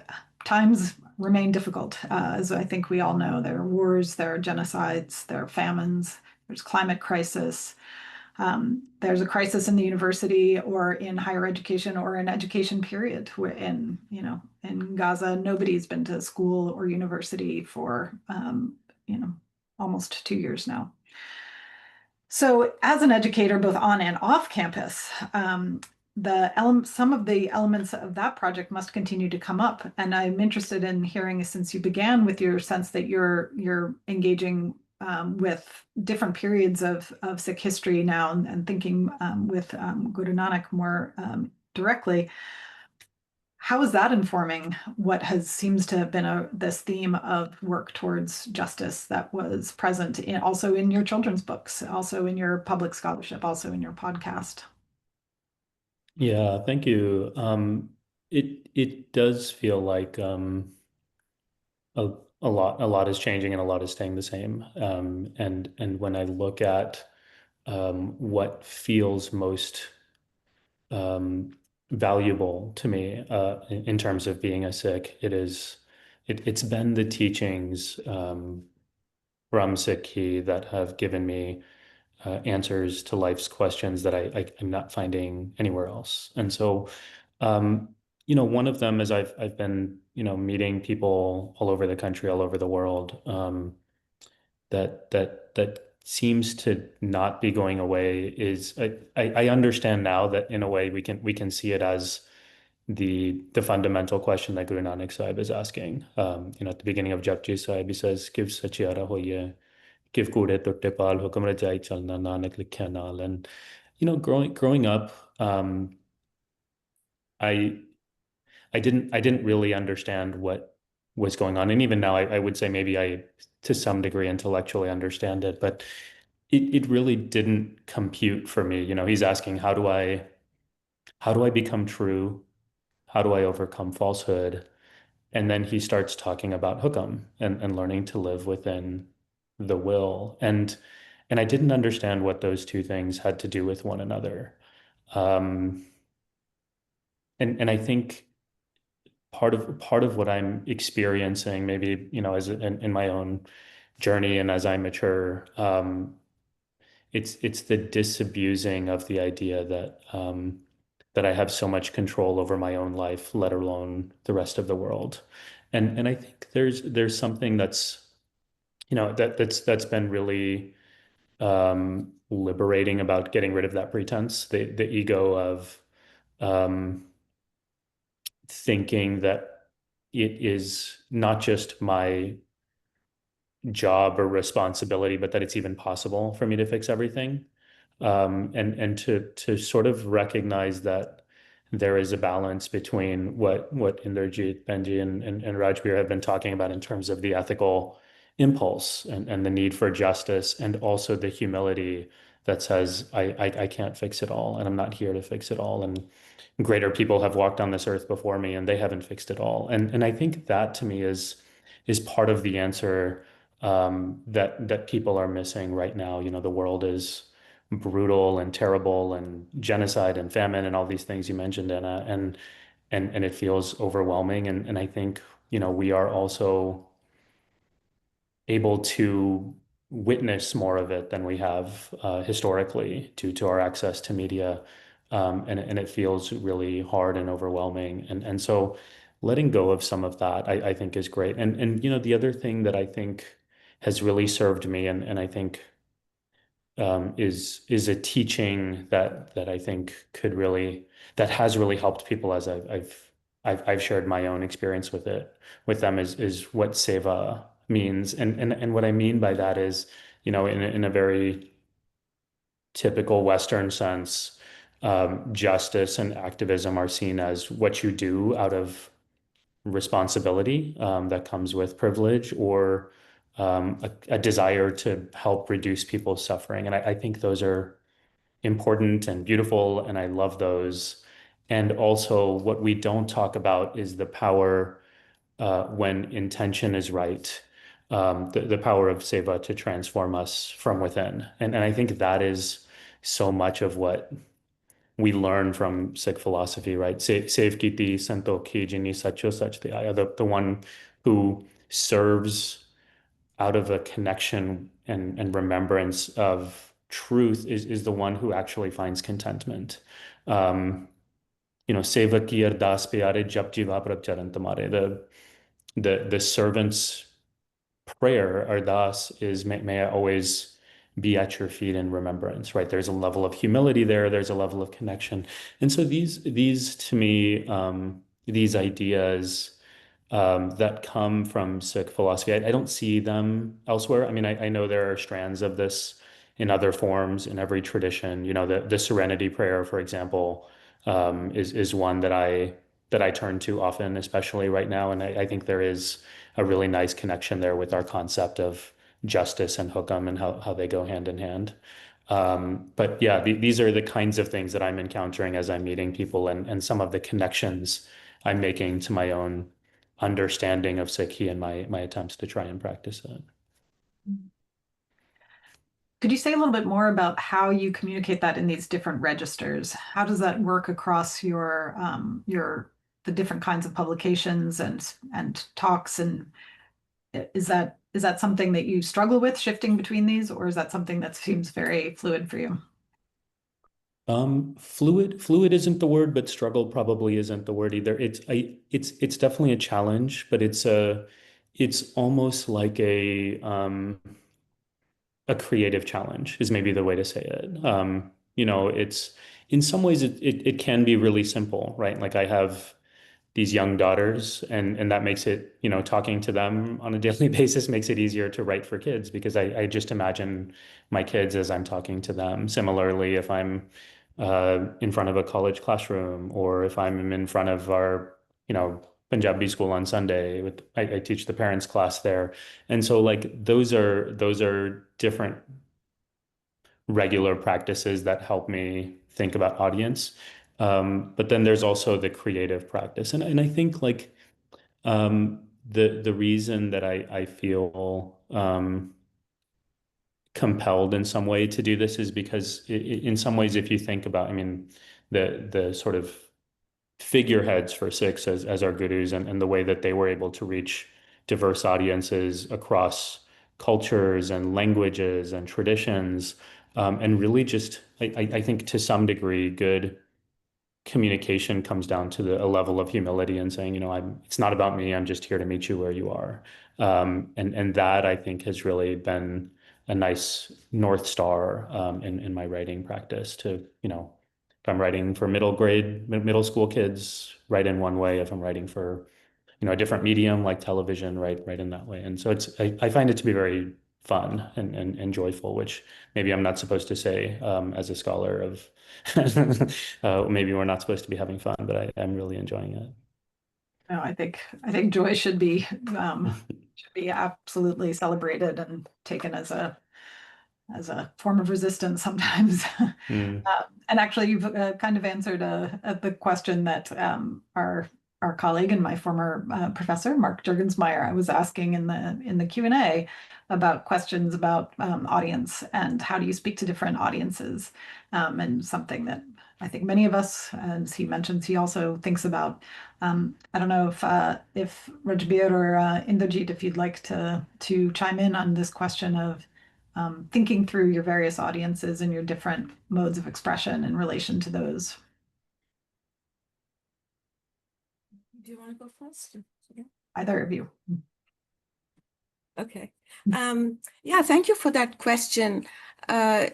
Speaker 1: Times remain difficult, as I think we all know. There are wars, there are genocides, there are famines, there's climate crisis. There's a crisis in the university or in higher education or in education period. In Gaza, nobody's been to school or university for almost 2 years now. So as an educator, both on and off campus, some of the elements of that project must continue to come up. And I'm interested in hearing, since you began with your sense that you're engaging with different periods of Sikh history now and thinking with Guru Nanak more directly, how is that informing what seems to have been this theme of work towards justice that was present also in your children's books, also in your public scholarship, also in your podcast?
Speaker 4: Yeah, thank you. It does feel like a lot is changing and a lot is staying the same. And when I look at what feels most valuable to me in terms of being a Sikh, it's been the teachings from Sikhi that have given me answers to life's questions that I'm not finding anywhere else. And so, one of them is I've been, meeting people all over the country, all over the world, that seems to not be going away is I understand now that in a way we can see it as the fundamental question that Guru Nanak Sahib is asking. At the beginning of Japji Sahib, he says, "Give sachiara hoye, give kude tutte pal, hukum rajai chalna, Nanak likhya naal." And growing up, I didn't really understand what was going on, and even now I would say maybe I to some degree intellectually understand it, but it really didn't compute for me. He's asking, how do I become true? How do I overcome falsehood? And then he starts talking about hukam and learning to live within the will. And I didn't understand what those two things had to do with one another. And I think part of what I'm experiencing, maybe, as in my own journey and as I mature, it's the disabusing of the idea that I have so much control over my own life, let alone the rest of the world. And I think there's something that's been really liberating about getting rid of that pretense, the ego of thinking that it is not just my job or responsibility, but that it's even possible for me to fix everything. And to sort of recognize that there is a balance between what Inderjit, Benji, and Rajbir have been talking about in terms of the ethical impulse and the need for justice, and also the humility that says I can't fix it all, and I'm not here to fix it all, and greater people have walked on this earth before me, and they haven't fixed it all. And I think that to me is part of the answer that people are missing right now. You know, the world is brutal and terrible, and genocide and famine and all these things you mentioned, Anna, and it feels overwhelming. And I think, you know, we are also able to witness more of it than we have historically due to our access to media. And it feels really hard and overwhelming. And so letting go of some of that, I think is great. And you know, the other thing that I think has really served me, and I think is a teaching that I think that has really helped people as I've shared my own experience with them is what seva means. And what I mean by that is, you know, in a very typical Western sense, justice and activism are seen as what you do out of responsibility that comes with privilege, or a desire to help reduce people's suffering. And I think those are important and beautiful, and I love those. And also, what we don't talk about is the power when intention is right, the power of seva to transform us from within. And I think that is so much of what we learn from Sikh philosophy, right? Sev kiti santokhi jini sacho sach the one who serves out of a connection and remembrance of truth is the one who actually finds contentment. You know, seva ki ardas pyare jap jiva prab charan tamare. The servant's prayer, ardas, is may I always be at your feet in remembrance, right? There's a level of humility there. There's a level of connection. And so these to me, these ideas that come from Sikh philosophy, I don't see them elsewhere. I mean, I know there are strands of this in other forms in every tradition. You know, the Serenity Prayer, for example, is one that I turn to often, especially right now. And I think there is a really nice connection there with our concept of justice and hukam and how they go hand in hand. But yeah, these are the kinds of things that I'm encountering as I'm meeting people, and some of the connections I'm making to my own understanding of Sikhi and my attempts to try and practice it.
Speaker 1: Could you say a little bit more about how you communicate that in these different registers? How does that work across the different kinds of publications and talks? And is that something that you struggle with, shifting between these, or is that something that seems very fluid for you?
Speaker 4: Fluid isn't the word, but struggle probably isn't the word either. It's definitely a challenge, but it's almost like a creative challenge is maybe the way to say it. You know, it's in some ways it can be really simple, right? Like I have these young daughters, and that makes it, you know, talking to them on a daily basis makes it easier to write for kids, because I just imagine my kids as I'm talking to them. Similarly, if I'm in front of a college classroom, or if I'm in front of our, you know, Punjabi school on Sunday I teach the parents class there. And so like those are different regular practices that help me think about audience. But then there's also the creative practice. And I think like the reason that I feel compelled in some way to do this is because in some ways, if you think about, I mean, the sort of figureheads for Sikhs as our gurus, and the way that they were able to reach diverse audiences across cultures and languages and traditions, and really just, I think to some degree, good communication comes down to a level of humility and saying, you know, it's not about me. I'm just here to meet you where you are. And that I think has really been a nice North Star in my writing practice to, you know, if I'm writing for middle school kids, write in one way. If I'm writing for, you know, a different medium like television, write in that way. And so I find it to be very fun and joyful, which maybe I'm not supposed to say as a scholar of maybe we're not supposed to be having fun, but I'm really enjoying it.
Speaker 1: No, I think joy should be absolutely celebrated and taken as a as a form of resistance sometimes.
Speaker 4: Mm.
Speaker 1: And actually, you've kind of answered the question that our colleague and my former professor, Mark Juergensmeyer, I was asking in the Q&A about questions about audience and how do you speak to different audiences, and something that I think many of us, as he mentions, he also thinks about. I don't know if Rajbir or Inderjit, if you'd like to chime in on this question of thinking through your various audiences and your different modes of expression in relation to those.
Speaker 2: Do you want to go first? Yeah.
Speaker 1: Either of you.
Speaker 2: Okay. Yeah, thank you for that question. I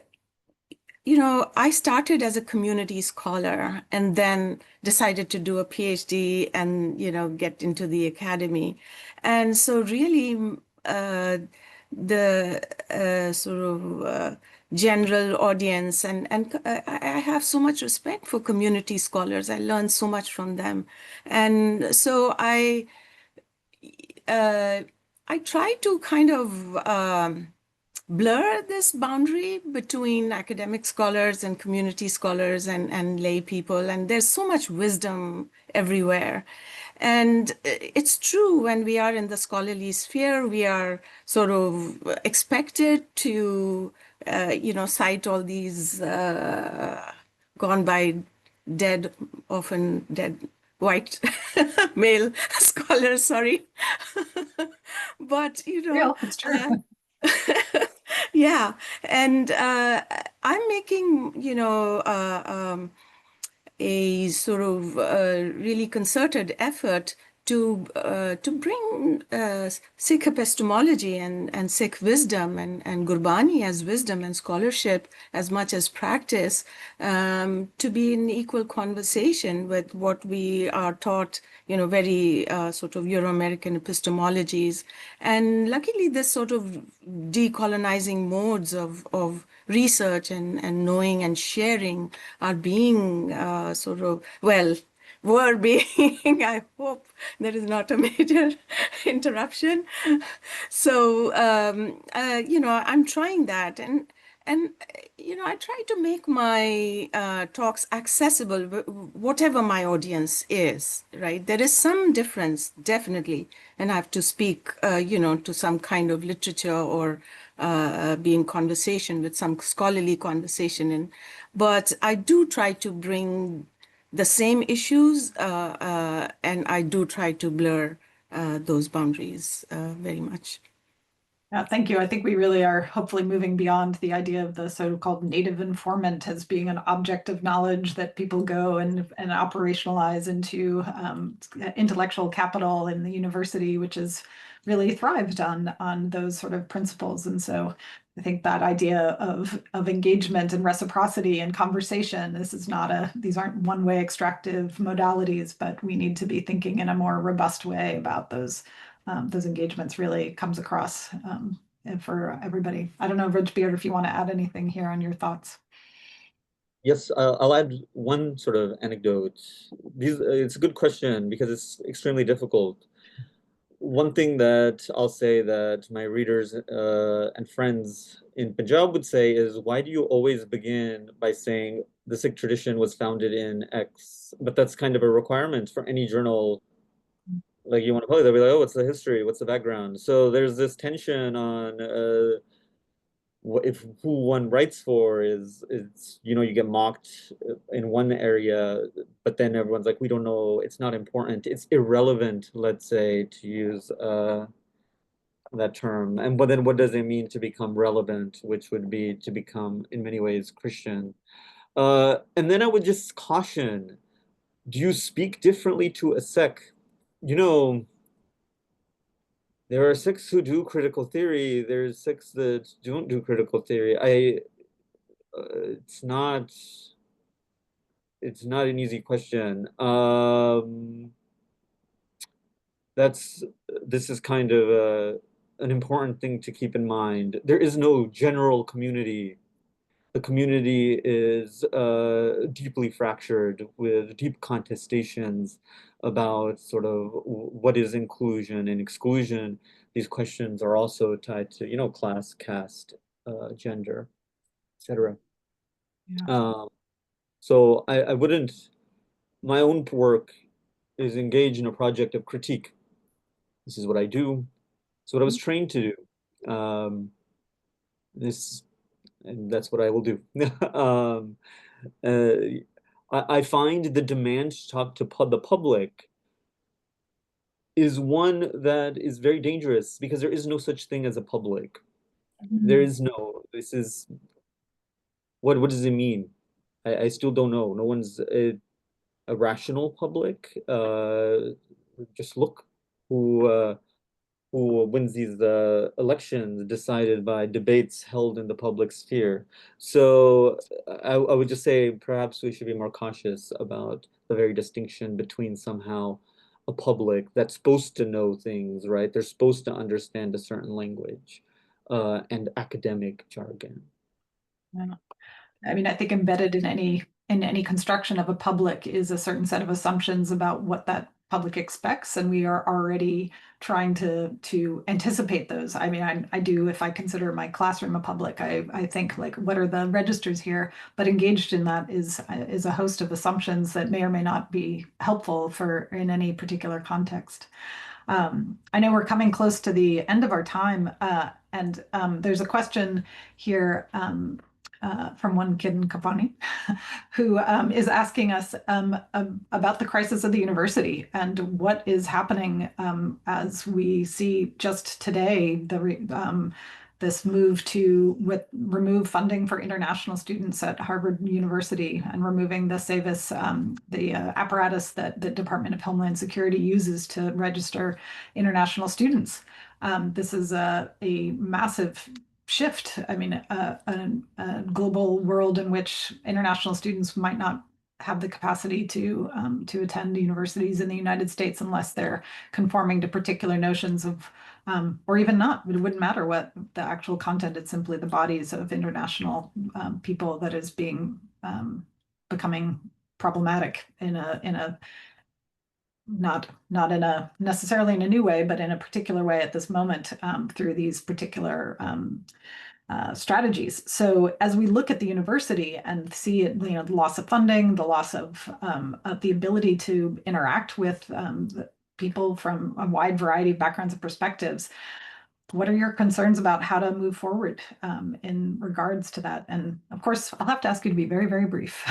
Speaker 2: started as a community scholar and then decided to do a PhD and, get into the academy. And so really, the sort of general audience and I have so much respect for community scholars. I learned so much from them. And so I try to kind of blur this boundary between academic scholars and community scholars and lay people. And there's so much wisdom everywhere. And it's true, when we are in the scholarly sphere, we are sort of expected to, cite all these gone by dead, often dead white male scholars, sorry. But,
Speaker 1: Real, it's true.
Speaker 2: yeah, and I'm making, a sort of really concerted effort to bring Sikh epistemology and Sikh wisdom and Gurbani as wisdom and scholarship as much as practice, to be in equal conversation with what we are taught, very sort of Euro-American epistemologies. And luckily, this sort of decolonizing modes of research and knowing and sharing are being sort of, well, were being, I hope there is not a major interruption. So, I'm trying that. And I try to make my talks accessible, whatever my audience is, right? There is some difference, definitely. And I have to speak, to some kind of literature or be in conversation with some scholarly conversation. But I do try to bring the same issues, and I do try to blur those boundaries very much.
Speaker 1: Thank you. I think we really are hopefully moving beyond the idea of the so-called native informant as being an object of knowledge that people go and operationalize into intellectual capital in the university, which is really thrived on those sort of principles. And so I think that idea of engagement and reciprocity and conversation, these aren't one-way extractive modalities, but we need to be thinking in a more robust way about those engagements. Really comes across for everybody. I don't know, Rajbir, if you want to add anything here on your thoughts.
Speaker 3: Yes, I'll add one sort of anecdote. It's a good question because it's extremely difficult. One thing that I'll say that my readers and friends in Punjab would say is, why do you always begin by saying the Sikh tradition was founded in X? But that's kind of a requirement for any journal. Like, you want to publish, they'll be like, oh, what's the history? What's the background? So there's this tension on if who one writes for is you get mocked in one area, but then everyone's like, we don't know, it's not important, it's irrelevant, let's say, to use that term. But then what does it mean to become relevant, which would be to become in many ways Christian? And then I would just caution, do you speak differently to a Sikh? There are Sikhs who do critical theory. There's Sikhs that don't do critical theory. It's not an easy question. This is kind of an important thing to keep in mind. There is no general community. The community is deeply fractured with deep contestations about sort of what is inclusion and exclusion. These questions are also tied to, class, caste, gender, etc.
Speaker 1: Yeah.
Speaker 3: So I wouldn't, my own work is engaged in a project of critique. This is what I do. It's what I was trained to do. This, and that's what I will do. uh, I find the demand to talk to the public is one that is very dangerous because there is no such thing as a public. There is no, this is, what does it mean? I still don't know. No one's a rational public. Just look who wins these elections decided by debates held in the public sphere. So I would just say perhaps we should be more cautious about the very distinction between somehow a public that's supposed to know things, right? They're supposed to understand a certain language, and academic jargon.
Speaker 1: Yeah. I mean, I think embedded in any construction of a public is a certain set of assumptions about what that public expects, and we are already trying to anticipate those. I mean, I do, if I consider my classroom a public, I think like, what are the registers here? But engaged in that is a host of assumptions that may or may not be helpful for in any particular context. I know we're coming close to the end of our time, and there's a question here from one kid in Kafani who is asking us about the crisis of the university and what is happening as we see just today this move to remove funding for international students at Harvard University and removing the SAVIS, the apparatus that the Department of Homeland Security uses to register international students. This is a massive shift. I mean, a global world in which international students might not have the capacity to attend universities in the United States unless they're conforming to particular notions of, or even not. It wouldn't matter what the actual content. It's simply the bodies of international people that is becoming problematic in a not in a necessarily in a new way, but in a particular way at this moment through these particular strategies. So as we look at the university and see it, the loss of funding, the loss of the ability to interact with people from a wide variety of backgrounds and perspectives, what are your concerns about how to move forward in regards to that? And of course, I'll have to ask you to be very, very brief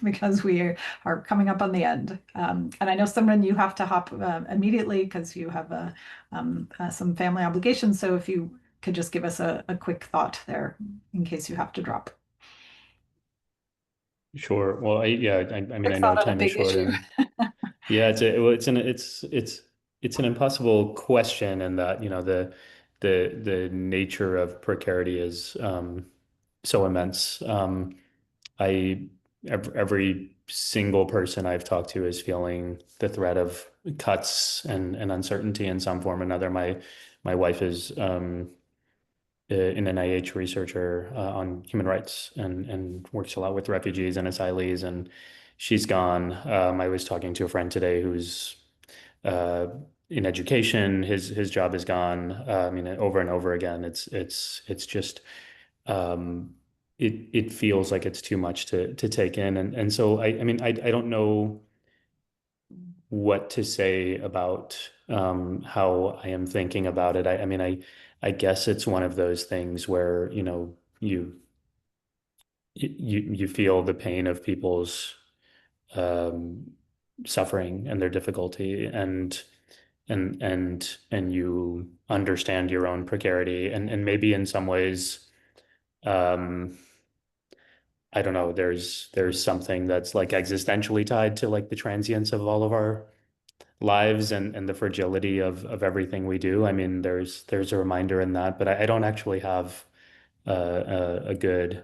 Speaker 1: because we are coming up on the end. And I know, Simran, you have to hop immediately because you have some family obligations. So if you could just give us a quick thought there in case you have to drop.
Speaker 4: Sure. Well, I mean,
Speaker 1: Quick
Speaker 4: I know
Speaker 1: thought on a
Speaker 4: time is
Speaker 1: big
Speaker 4: short,
Speaker 1: issue.
Speaker 4: and yeah, it's an impossible question, and that, the nature of precarity is so immense. Every single person I've talked to is feeling the threat of cuts and uncertainty in some form or another. My wife is an NIH researcher on human rights and works a lot with refugees and asylees, and she's gone. I was talking to a friend today who's in education. His job is gone. I mean, over and over again. It's just it feels like it's too much to take in, and so I mean, I don't know what to say about how I am thinking about it. I mean, I guess it's one of those things where, you feel the pain of people's um, suffering and their difficulty, and you understand your own precarity, and maybe in some ways, um, I don't know, there's something that's like existentially tied to like the transience of all of our lives, and the fragility of everything we do. I mean, there's a reminder in that, but I don't actually have a good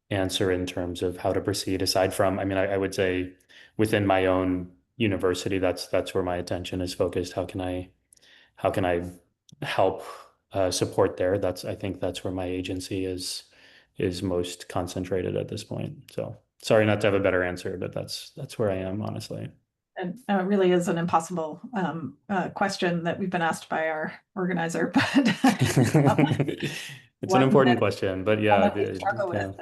Speaker 4: answer in terms of how to proceed, aside from, I mean, I would say within my own university, that's where my attention is focused. How can I help support there? I think that's where my agency is most concentrated at this point. So sorry not to have a better answer, but that's where I am, honestly.
Speaker 1: And it really is an impossible question that we've been asked by our organizer, but
Speaker 4: It's an
Speaker 1: one
Speaker 4: important
Speaker 1: that
Speaker 4: question, but
Speaker 1: one
Speaker 4: yeah,
Speaker 1: that we struggle
Speaker 4: yeah.
Speaker 1: with,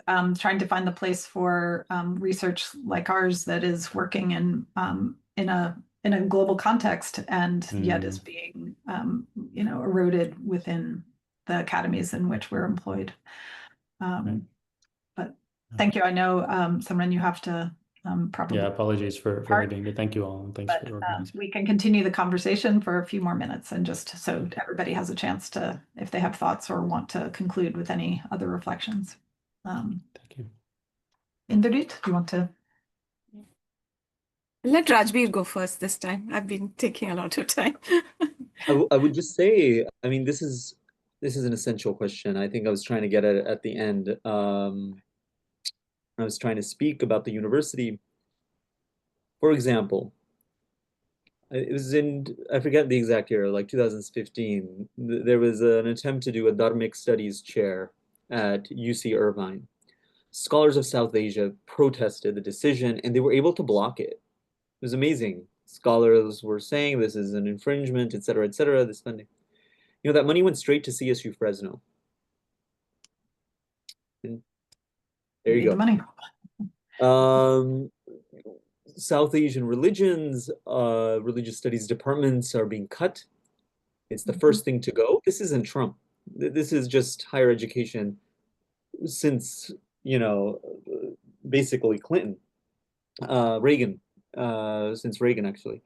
Speaker 1: and trying to find the place for research like ours that is working in a global context, and yet is being eroded within the academies in which we're employed.
Speaker 4: Right.
Speaker 1: But thank you. I know, Simran, you have to probably
Speaker 4: Yeah, apologies for
Speaker 1: depart,
Speaker 4: needing to. Thank you all, and thanks
Speaker 1: but
Speaker 4: for organizing.
Speaker 1: we can continue the conversation for a few more minutes, and just so everybody has a chance to, if they have thoughts or want to conclude with any other reflections.
Speaker 4: Thank you.
Speaker 1: Inderjit, do you want to?
Speaker 2: Let Rajbir go first this time. I've been taking a lot of time.
Speaker 3: I would just say, I mean, this is an essential question. I think I was trying to get at the end. I was trying to speak about the university. For example, it was I forget the exact year, like 2015. There was an attempt to do a Dharmic Studies chair at UC Irvine. Scholars of South Asia protested the decision, and they were able to block it. It was amazing. Scholars were saying this is an infringement, et cetera, this funding. You know, that money went straight to CSU Fresno. And there you
Speaker 1: The money.
Speaker 3: go. South Asian religions, religious studies departments are being cut. It's the first thing to go. This isn't Trump. This is just higher education since, basically Clinton, Reagan, since Reagan, actually.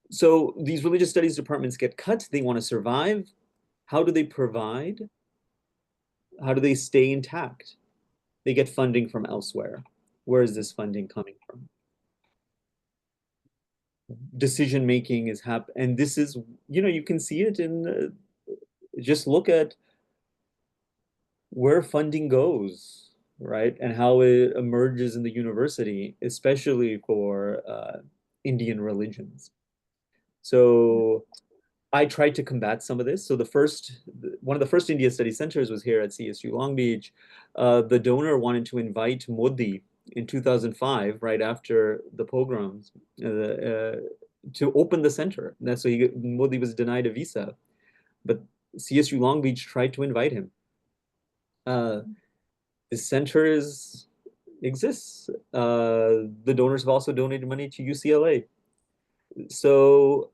Speaker 3: So these religious studies departments get cut. They want to survive. How do they provide? How do they stay intact? They get funding from elsewhere. Where is this funding coming from? Decision making is happening, and this is, you can see it in just look at where funding goes, right, and how it emerges in the university, especially for Indian religions. So I tried to combat some of this. So one of the first India Study Centers was here at CSU Long Beach. The donor wanted to invite Modi in 2005, right after the pogroms, to open the center. And that's so Modi was denied a visa, but CSU Long Beach tried to invite him. The center exists. The donors have also donated money to UCLA. So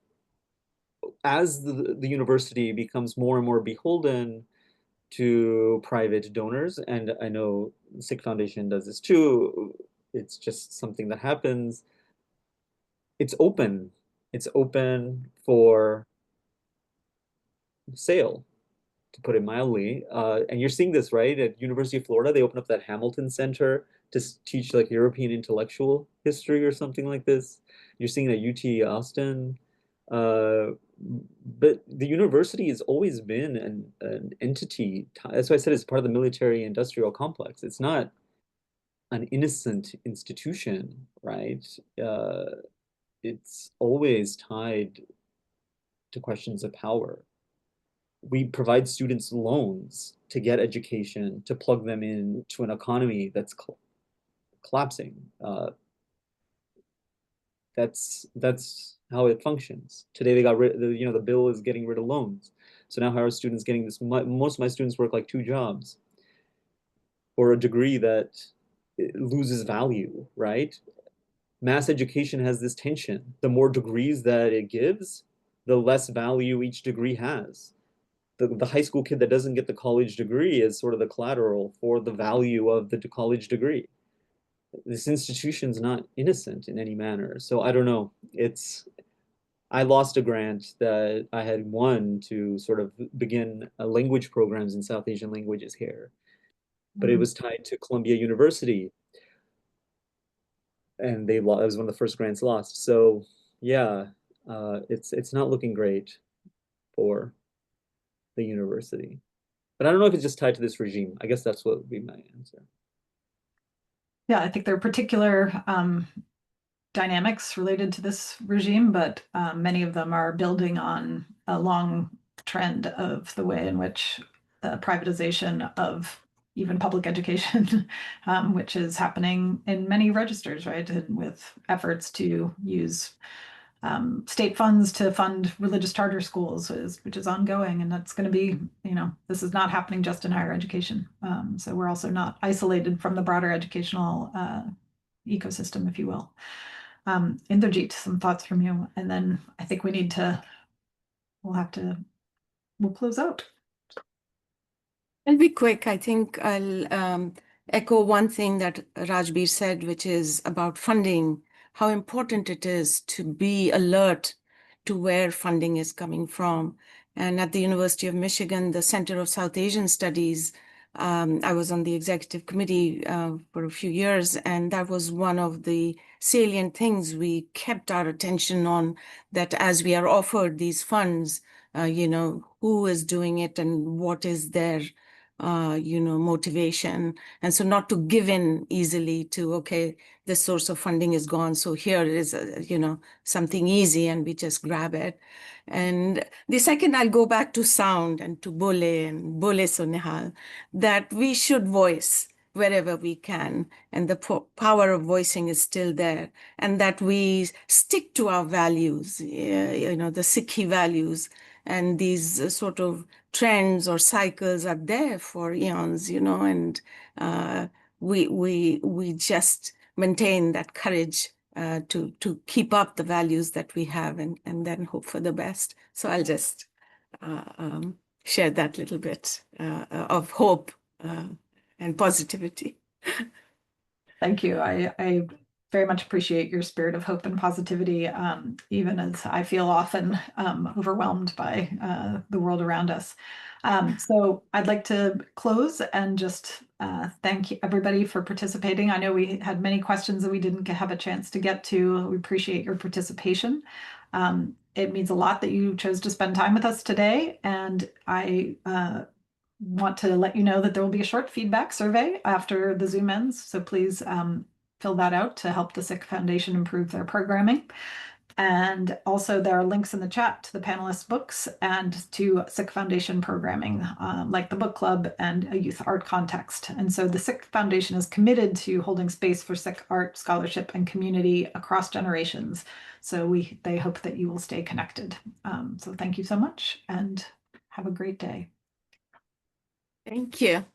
Speaker 3: as the university becomes more and more beholden to private donors, and I know Sikh Foundation does this too, it's just something that happens. It's open for sale, to put it mildly. And you're seeing this, right? At University of Florida, they opened up that Hamilton Center to teach like European intellectual history or something like this. You're seeing it at UT Austin. But the university has always been an entity. That's why I said it's part of the military industrial complex. It's not an innocent institution, right? It's always tied to questions of power. We provide students loans to get education, to plug them into an economy that's collapsing. That's how it functions. Today they got rid, the bill is getting rid of loans. So now how are students getting this? Most of my students work like 2 jobs for a degree that loses value, right? Mass education has this tension. The more degrees that it gives, the less value each degree has. The high school kid that doesn't get the college degree is sort of the collateral for the value of the college degree. This institution's not innocent in any manner. So I don't know. I lost a grant that I had won to sort of begin language programs in South Asian languages here, but it was tied to Columbia University, and it was one of the first grants lost. So yeah, it's not looking great for the university. But I don't know if it's just tied to this regime. I guess that's what would be my answer.
Speaker 1: Yeah, I think there are particular dynamics related to this regime, but many of them are building on a long trend of the way in which the privatization of even public education, which is happening in many registers, right? And with efforts to use state funds to fund religious charter schools, which is ongoing, and that's going to be, this is not happening just in higher education. So we're also not isolated from the broader educational ecosystem, if you will. Inderjit, some thoughts from you, and then I think we'll close out.
Speaker 2: I'll be quick. I think I'll echo one thing that Rajbir said, which is about funding, how important it is to be alert to where funding is coming from. And at the University of Michigan, the Center of South Asian Studies, I was on the executive committee for a few years, and that was one of the salient things we kept our attention on, that as we are offered these funds, who is doing it and what is their motivation. And so not to give in easily to, okay, this source of funding is gone, so here is, something easy and we just grab it. And the second, I'll go back to sound and to Bole and Bole So Nihal, that we should voice wherever we can. And the power of voicing is still there. And that we stick to our values, the Sikhi values. And these sort of trends or cycles are there for eons, and we just maintain that courage to keep up the values that we have, and then hope for the best. So I'll just share that little bit of hope and positivity.
Speaker 1: Thank you. I very much appreciate your spirit of hope and positivity, even as I feel often overwhelmed by the world around us. So I'd like to close and just thank everybody for participating. I know we had many questions that we didn't have a chance to get to. We appreciate your participation. It means a lot that you chose to spend time with us today, and I want to let you know that there will be a short feedback survey after the Zoom ends, so please fill that out to help the Sikh Foundation improve their programming. And also there are links in the chat to the panelists' books and to Sikh Foundation programming, like the book club and a youth art context. And so the Sikh Foundation is committed to holding space for Sikh art, scholarship, and community across generations. So they hope that you will stay connected. So thank you so much and have a great day.
Speaker 2: Thank you.